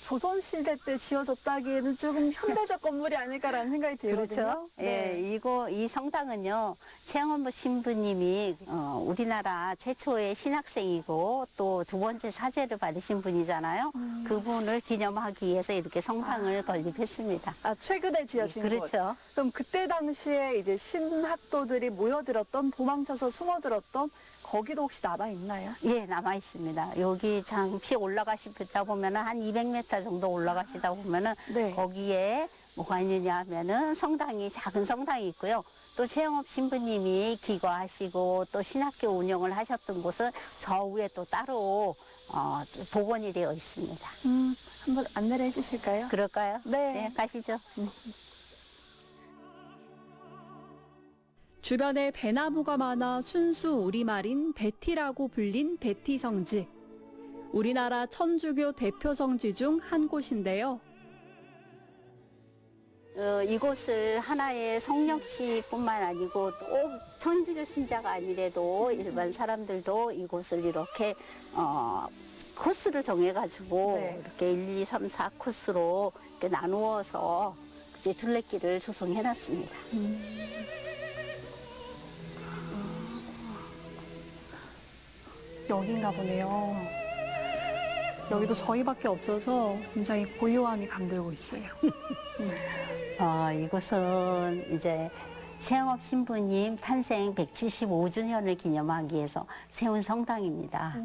조선시대 때 지어졌다기에는 조금 현대적 건물이 아닐까라는 생각이 들거든요. 그렇죠. 예, 이 성당은요, 최영원 신부님이 우리나라 최초의 신학생이고 또 2번째 사제를 받으신 분이잖아요. 그분을 기념하기 위해서 이렇게 성당을 건립했습니다. 최근에 지어진 곳. 그렇죠. 그럼 그때 당시에 이제 신학도들이 모여들었던, 도망쳐서 숨어들었던 거기도 혹시 남아 있나요? 예, 남아 있습니다. 여기 잠시 올라가시다 보면은 한 200m 정도 올라가시다 보면은 거기에 뭐가 있느냐 하면은 성당이, 작은 성당이 있고요. 또 최영업 신부님이 기거하시고 또 신학교 운영을 하셨던 곳은 저 위에 또 따로 복원이 되어 있습니다. 한번 안내를 해주실까요? 그럴까요? 네. 가시죠. 주변에 배나무가 많아 순수 우리말인 베티라고 불린 베티 성지. 우리나라 천주교 대표 성지 중 한 곳인데요. 이곳을 하나의 성령씨뿐만 아니고 꼭 천주교 신자가 아니래도 일반 사람들도 이곳을 이렇게 코스를 정해가지고 이렇게 1, 2, 3, 4 코스로 이렇게 나누어서 이제 둘레길을 조성해놨습니다. 여긴가 보네요. 여기도 저희밖에 없어서 굉장히 고요함이 감돌고 있어요. 이곳은 이제 최영업 신부님 탄생 175주년을 기념하기 위해서 세운 성당입니다.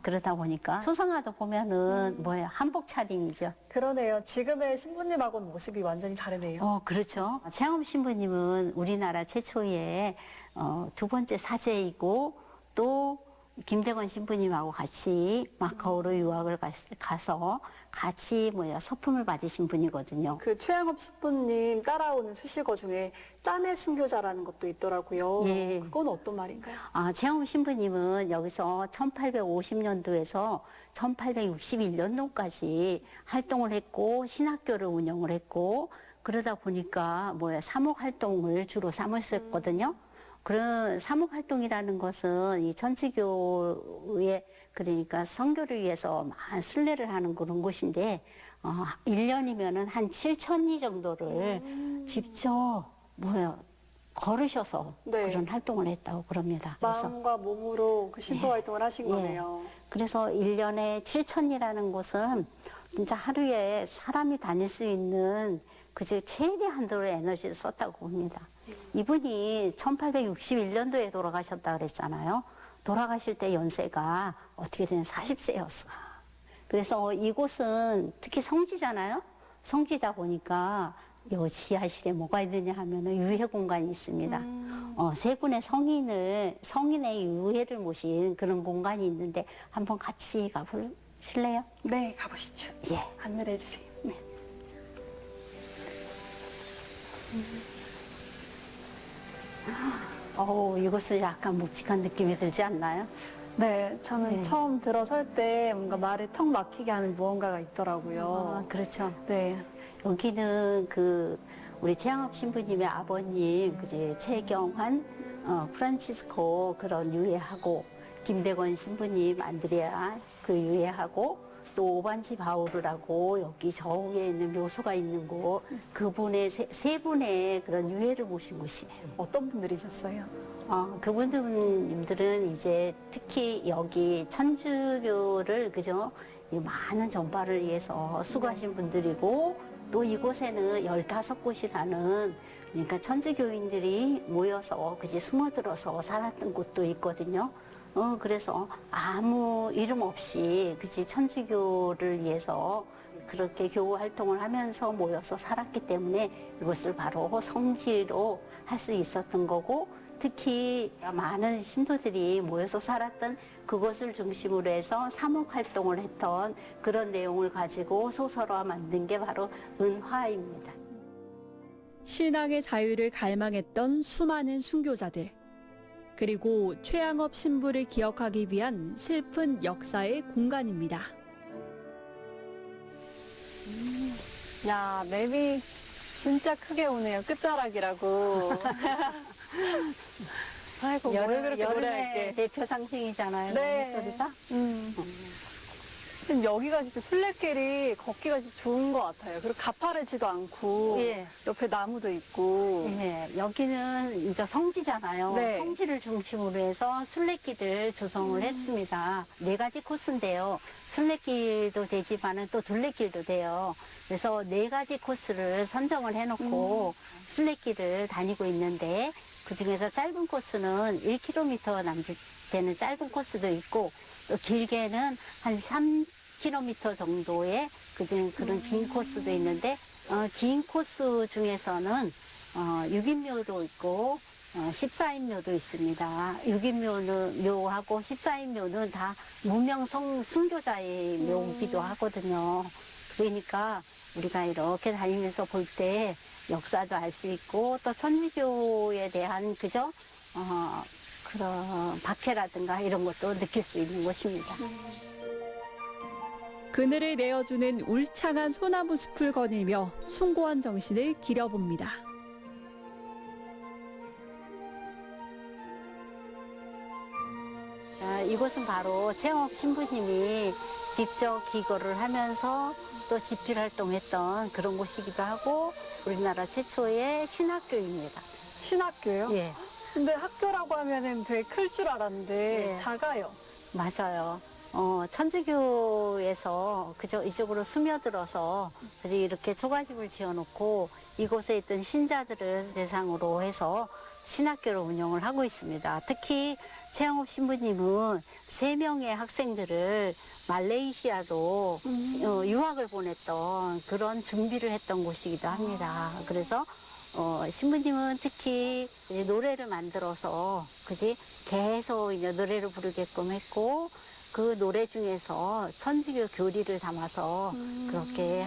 그러다 보니까 초상화도 보면은 뭐예요? 한복 차림이죠. 그러네요. 지금의 신부님하고는 모습이 완전히 다르네요. 그렇죠. 최영업 신부님은 우리나라 최초의 2번째 사제이고 또 김대건 신부님하고 같이 마카오로 유학을 가서 같이 서품을 받으신 분이거든요. 그 최영업 신부님 따라오는 수식어 중에 땀의 순교자라는 것도 있더라고요. 예. 그건 어떤 말인가요? 최영업 신부님은 여기서 1850년도에서 1861년도까지 활동을 했고 신학교를 운영을 했고 그러다 보니까 사목 활동을 주로 삼으셨거든요. 그런 사목 활동이라는 것은 이 천주교의 그러니까 선교를 위해서 순례를 하는 그런 곳인데 1년이면은 한 7,000리 정도를 직접 걸으셔서 그런 활동을 했다고 그럽니다. 마음과 몸으로 그 신도 활동을 하신 거네요. 그래서 1년에 7,000리라는 곳은 진짜 하루에 사람이 다닐 수 있는 그저 최대 한도의 에너지를 썼다고 봅니다. 이분이 1861년도에 돌아가셨다 그랬잖아요. 돌아가실 때 연세가 어떻게 되면 40세였어. 그래서 이곳은 특히 성지잖아요. 성지다 보니까 요 지하실에 뭐가 있느냐 하면은 유해 공간이 있습니다. 3분의 성인의 유해를 모신 그런 공간이 있는데 한번 같이 가보실래요? 네, 가보시죠. 예. 안내를 해주세요. 네. 이곳은 약간 묵직한 느낌이 들지 않나요? 네, 저는 처음 들어설 때 뭔가 말을 턱 막히게 하는 무언가가 있더라고요. 그렇죠. 네. 여기는 우리 최영업 신부님의 아버님, 최경환, 프란치스코 그런 유해하고 김대건 신부님, 안드레아 유해하고 또 오반지 바오르라고 여기 저 위에 있는 묘소가 있는 곳 그분의 세 분의 그런 유해를 모신 곳이에요. 어떤 분들이셨어요? 그분들은 이제 특히 여기 천주교를 이 많은 전파를 위해서 수고하신 분들이고 또 이곳에는 15곳이라는 그러니까 천주교인들이 모여서 숨어들어서 살았던 곳도 있거든요. 그래서 아무 이름 없이 천주교를 위해서 그렇게 교우 활동을 하면서 모여서 살았기 때문에 이것을 바로 성지로 할 수 있었던 거고, 특히 많은 신도들이 모여서 살았던 그것을 중심으로 해서 사목 활동을 했던 그런 내용을 가지고 소설화 만든 게 바로 은화입니다. 신앙의 자유를 갈망했던 수많은 순교자들, 그리고 최양업 신부를 기억하기 위한 슬픈 역사의 공간입니다. 야, 맵이 진짜 크게 오네요. 끝자락이라고. 아이고, 뭘 그렇게 노래할게. 대표 상징이잖아요. 네. 소리가. 근데 여기가 진짜 순례길이 걷기가 진짜 좋은 것 같아요. 그리고 가파르지도 않고, 예. 옆에 나무도 있고. 네, 여기는 이제 성지잖아요. 네. 성지를 중심으로 해서 순례길을 조성을 했습니다. 4가지 코스인데요. 순례길도 되지만은 또 둘레길도 돼요. 그래서 4가지 코스를 선정을 해놓고 순례길을 다니고 있는데, 그 중에서 짧은 코스는 1km 남짓 되는 짧은 코스도 있고, 또 길게는 한 3km 정도의 그런 긴 코스도 있는데, 긴 코스 중에서는 6인묘도 있고 14인묘도 있습니다. 6인묘하고 14인묘는 다 무명 순교자의 묘기도 하거든요. 그러니까 우리가 이렇게 다니면서 볼 때 역사도 알 수 있고, 또 천주교에 대한 그런 박해라든가 이런 것도 느낄 수 있는 곳입니다. 그늘을 내어주는 울창한 소나무 숲을 거닐며 숭고한 정신을 기려봅니다. 이곳은 바로 최영업 신부님이 직접 기거를 하면서 또 집필 활동했던 그런 곳이기도 하고, 우리나라 최초의 신학교입니다. 신학교요? 예. 근데 학교라고 하면은 되게 클 줄 알았는데 예. 작아요. 맞아요. 천주교에서 그저 이쪽으로 스며들어서 그래서 이렇게 초가집을 지어놓고 이곳에 있던 신자들을 대상으로 해서 신학교를 운영을 하고 있습니다. 특히 최영업 신부님은 3명의 학생들을 말레이시아로 유학을 보냈던 그런 준비를 했던 곳이기도 합니다. 그래서 신부님은 특히 이제 노래를 만들어서 계속 이제 노래를 부르게끔 했고, 그 노래 중에서 천주교 교리를 담아서 그렇게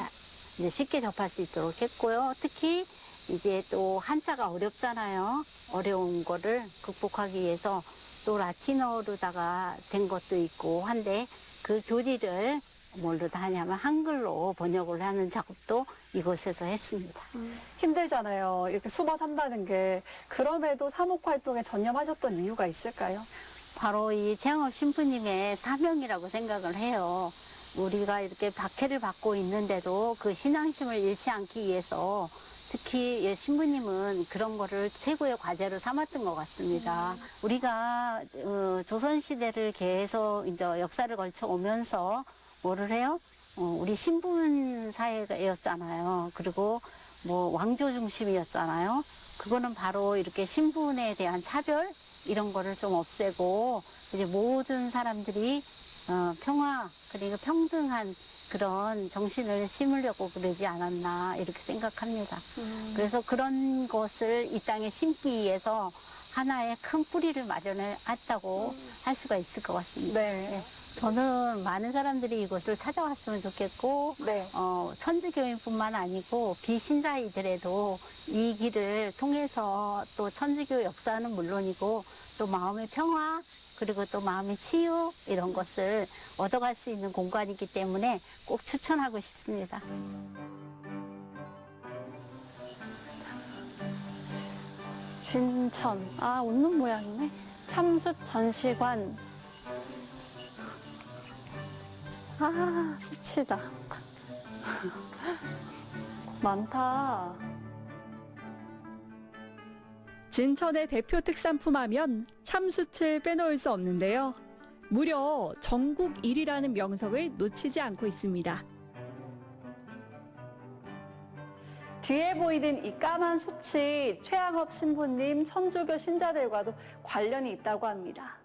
이제 쉽게 접할 수 있도록 했고요. 특히 이제 또 한자가 어렵잖아요. 어려운 거를 극복하기 위해서 또 라틴어로다가 된 것도 있고 한데, 그 교리를 뭘로 다 하냐면 한글로 번역을 하는 작업도 이곳에서 했습니다. 힘들잖아요. 이렇게 숨어 산다는 게. 그럼에도 사목 활동에 전념하셨던 이유가 있을까요? 바로 이 최영업 신부님의 사명이라고 생각을 해요. 우리가 이렇게 박해를 받고 있는데도 그 신앙심을 잃지 않기 위해서 특히 신부님은 그런 거를 최고의 과제로 삼았던 것 같습니다. 우리가 조선시대를 계속 이제 역사를 걸쳐 오면서 뭐를 해요? 우리 신분 사회였잖아요. 그리고 뭐 왕조 중심이었잖아요. 그거는 바로 이렇게 신분에 대한 차별 이런 거를 좀 없애고 이제 모든 사람들이 평화 그리고 평등한 그런 정신을 심으려고 그러지 않았나 이렇게 생각합니다. 그래서 그런 것을 이 땅에 심기 위해서 하나의 큰 뿌리를 마련했다고 할 수가 있을 것 같습니다. 네. 저는 많은 사람들이 이곳을 찾아왔으면 좋겠고, 천주교인뿐만 아니고 비신자이더라도 이 길을 통해서 또 천주교 역사는 물론이고 또 마음의 평화 그리고 또 마음의 치유 이런 것을 얻어갈 수 있는 공간이기 때문에 꼭 추천하고 싶습니다. 진천. 아, 웃는 모양이네. 참숯 전시관. 아, 숯이다. 많다. 진천의 대표 특산품 하면 참숯을 빼놓을 수 없는데요. 무려 전국 1위라는 명성을 놓치지 않고 있습니다. 뒤에 보이는 이 까만 숯이 최양업 신부님 천주교 신자들과도 관련이 있다고 합니다.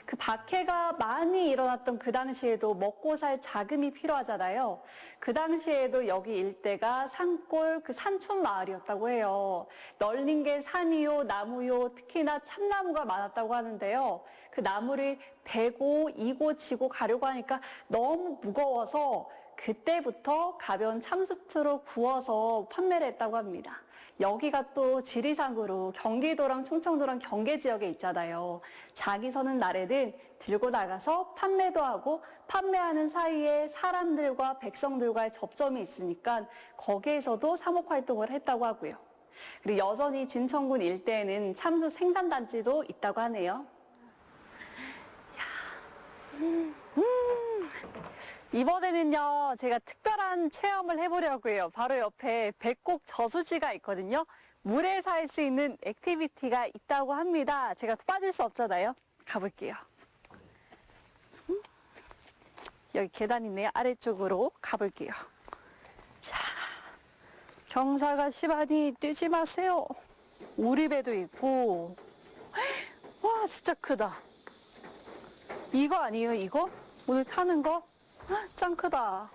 그 박해가 많이 일어났던 그 당시에도 먹고 살 자금이 필요하잖아요. 그 당시에도 여기 일대가 산골 그 산촌 마을이었다고 해요. 널린 게 산이요, 나무요, 특히나 참나무가 많았다고 하는데요. 그 나무를 베고 이고 지고 가려고 하니까 너무 무거워서 그때부터 가벼운 참숯으로 구워서 판매를 했다고 합니다. 여기가 또 지리산으로 경기도랑 충청도랑 경계 지역에 있잖아요. 자기 서는 날에는 들고 나가서 판매도 하고 판매하는 사이에 사람들과 백성들과의 접점이 있으니까 거기에서도 사목 활동을 했다고 하고요. 그리고 여전히 진천군 일대에는 참숯 생산단지도 있다고 하네요. 이번에는요, 제가 특별한 체험을 해보려고 해요. 바로 옆에 백곡 저수지가 있거든요. 물에서 할 수 있는 액티비티가 있다고 합니다. 제가 빠질 수 없잖아요. 가볼게요. 여기 계단 있네요. 아래쪽으로 가볼게요. 자, 경사가 심하니 뛰지 마세요. 오리배도 있고. 와, 진짜 크다. 이거 아니에요, 이거? 오늘 타는 거? 짱 크다.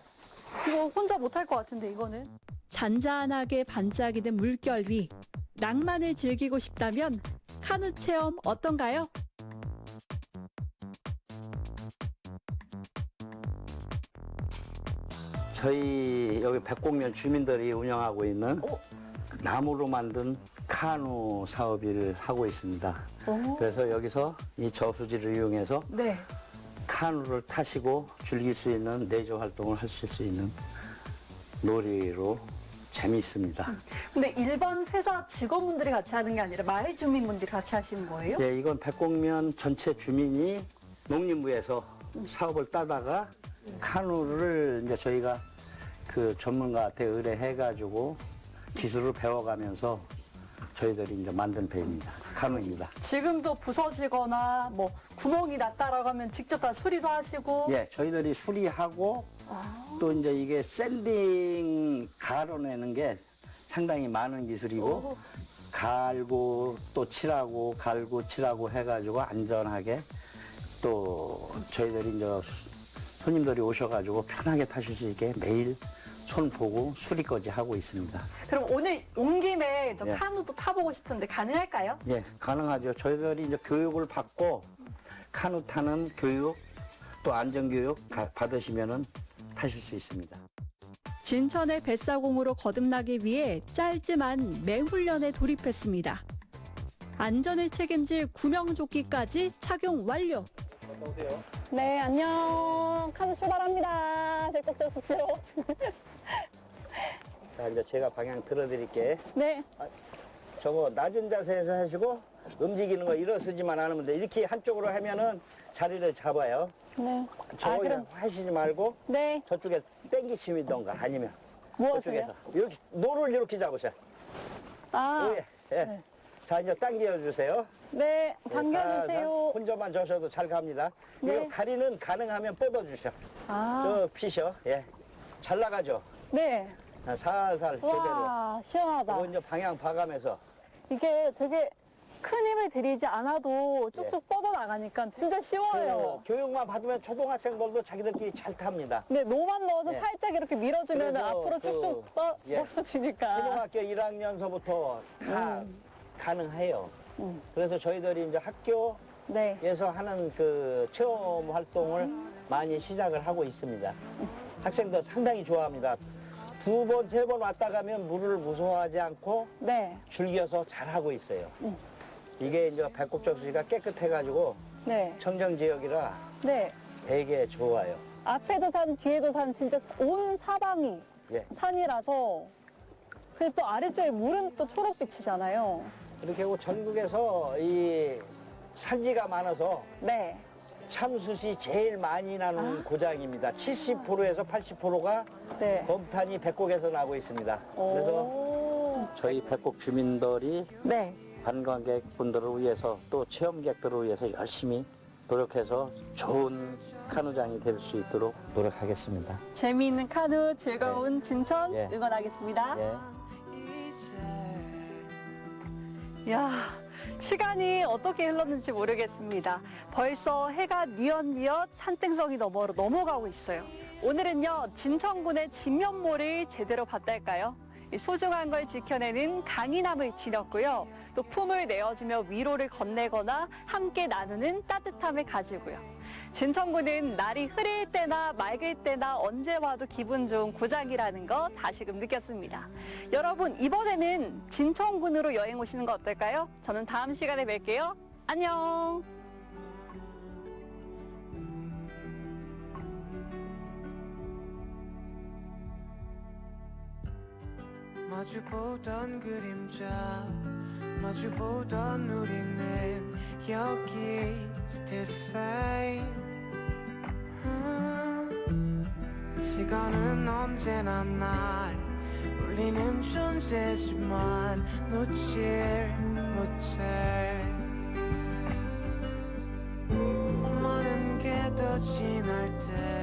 이거 혼자 못할 것 같은데, 이거는. 잔잔하게 반짝이는 물결 위 낭만을 즐기고 싶다면 카누 체험 어떤가요? 저희 여기 백곡면 주민들이 운영하고 있는 나무로 만든 카누 사업을 하고 있습니다. 그래서 여기서 이 저수지를 이용해서 네. 카누를 타시고 즐길 수 있는 내조 활동을 하실 수 있는 놀이로 재미있습니다. 근데 일반 회사 직원분들이 같이 하는 게 아니라 마을 주민분들이 같이 하시는 거예요? 예, 이건 백곡면 전체 주민이 농림부에서 사업을 따다가 카누를 이제 저희가 그 전문가한테 의뢰해가지고 기술을 배워가면서 저희들이 이제 만든 배입니다. 카누입니다. 지금도 부서지거나 뭐 구멍이 났다라고 하면 직접 다 수리도 하시고. 예, 저희들이 수리하고 또 이제 이게 샌딩 갈아내는 게 상당히 많은 기술이고 갈고 또 칠하고 갈고 칠하고 해가지고 안전하게 또 저희들이 이제 손님들이 오셔가지고 편하게 타실 수 있게 매일 손 보고 수리까지 하고 있습니다. 그럼 오늘 온 김에 저 예. 카누도 타보고 싶은데 가능할까요? 예, 가능하죠. 저희들이 이제 교육을 받고 카누 타는 교육 또 안전교육 받으시면은 타실 수 있습니다. 진천의 뱃사공으로 거듭나기 위해 짧지만 맹훈련에 돌입했습니다. 안전을 책임질 구명조끼까지 착용 완료. 네, 안녕. 카누 출발합니다. 백곡 저수지로. 자, 이제 제가 방향 들어드릴게. 네. 저거 낮은 자세에서 하시고 움직이는 거 일어서지만 않으면 돼. 이렇게 한쪽으로 하면은 자리를 잡아요. 네. 저거 하시지 말고 네. 저쪽에 땡기시던가 아니면 무엇을요? 저쪽에서 이렇게 노를 이렇게 잡으세요. 아. 예. 예. 자, 이제 당겨 주세요. 네, 당겨주세요. 혼자만 저셔도 잘 갑니다. 네. 이거 다리는 가능하면 뻗어 주셔. 아. 저 피셔. 예. 잘 나가죠. 네. 자, 살살 제대로. 와, 시원하다. 이거 이제 방향 봐가면서. 이게 되게 큰 힘을 들이지 않아도 쭉쭉 뻗어 나가니까 진짜 쉬워요. 그 교육만 받으면 초등학생들도 자기들끼리 잘 탑니다. 네, 노만 넣어서 예. 살짝 이렇게 밀어주면 그래서 앞으로 쭉쭉 예. 뻗어지니까. 초등학교 1학년서부터 다 가능해요. 그래서 저희들이 이제 학교에서 하는 그 체험 활동을 많이 시작을 하고 있습니다. 학생들 상당히 좋아합니다. 2번, 3번 왔다 가면 물을 무서워하지 않고 즐겨서 잘하고 있어요. 이게 이제 백곡저수지가 깨끗해가지고 네. 청정 지역이라 네. 되게 좋아요. 앞에도 산, 뒤에도 산, 진짜 온 사방이 예. 산이라서. 그리고 또 아래쪽에 물은 또 초록빛이잖아요. 이렇게 하고 전국에서 이 산지가 많아서 네. 참숯이 제일 많이 나는 고장입니다. 70%에서 80%가 네. 범탄이 백곡에서 나고 있습니다. 그래서 저희 백곡 주민들이 네. 관광객분들을 위해서 또 체험객들을 위해서 열심히 노력해서 좋은 카누장이 될 수 있도록 노력하겠습니다. 재미있는 카누, 즐거운 진천 예. 응원하겠습니다. 예. 이야, 시간이 어떻게 흘렀는지 모르겠습니다. 벌써 해가 뉘엿뉘엿 산등성이 너머로 넘어가고 있어요. 오늘은요, 진천군의 진면모를 제대로 봤달까요? 이 소중한 걸 지켜내는 강인함을 지녔고요. 또 품을 내어주며 위로를 건네거나 함께 나누는 따뜻함을 가지고요. 진천군은 날이 흐릴 때나 맑을 때나 언제 와도 기분 좋은 고장이라는 거 다시금 느꼈습니다. 여러분, 이번에는 진천군으로 여행 오시는 거 어떨까요? 저는 다음 시간에 뵐게요. 안녕. 마주보던 그림자 마주보던 우리는 여기 still same 시간은 언제나 날 울리는 존재지만 놓질 못해 많은 게 더 지날 때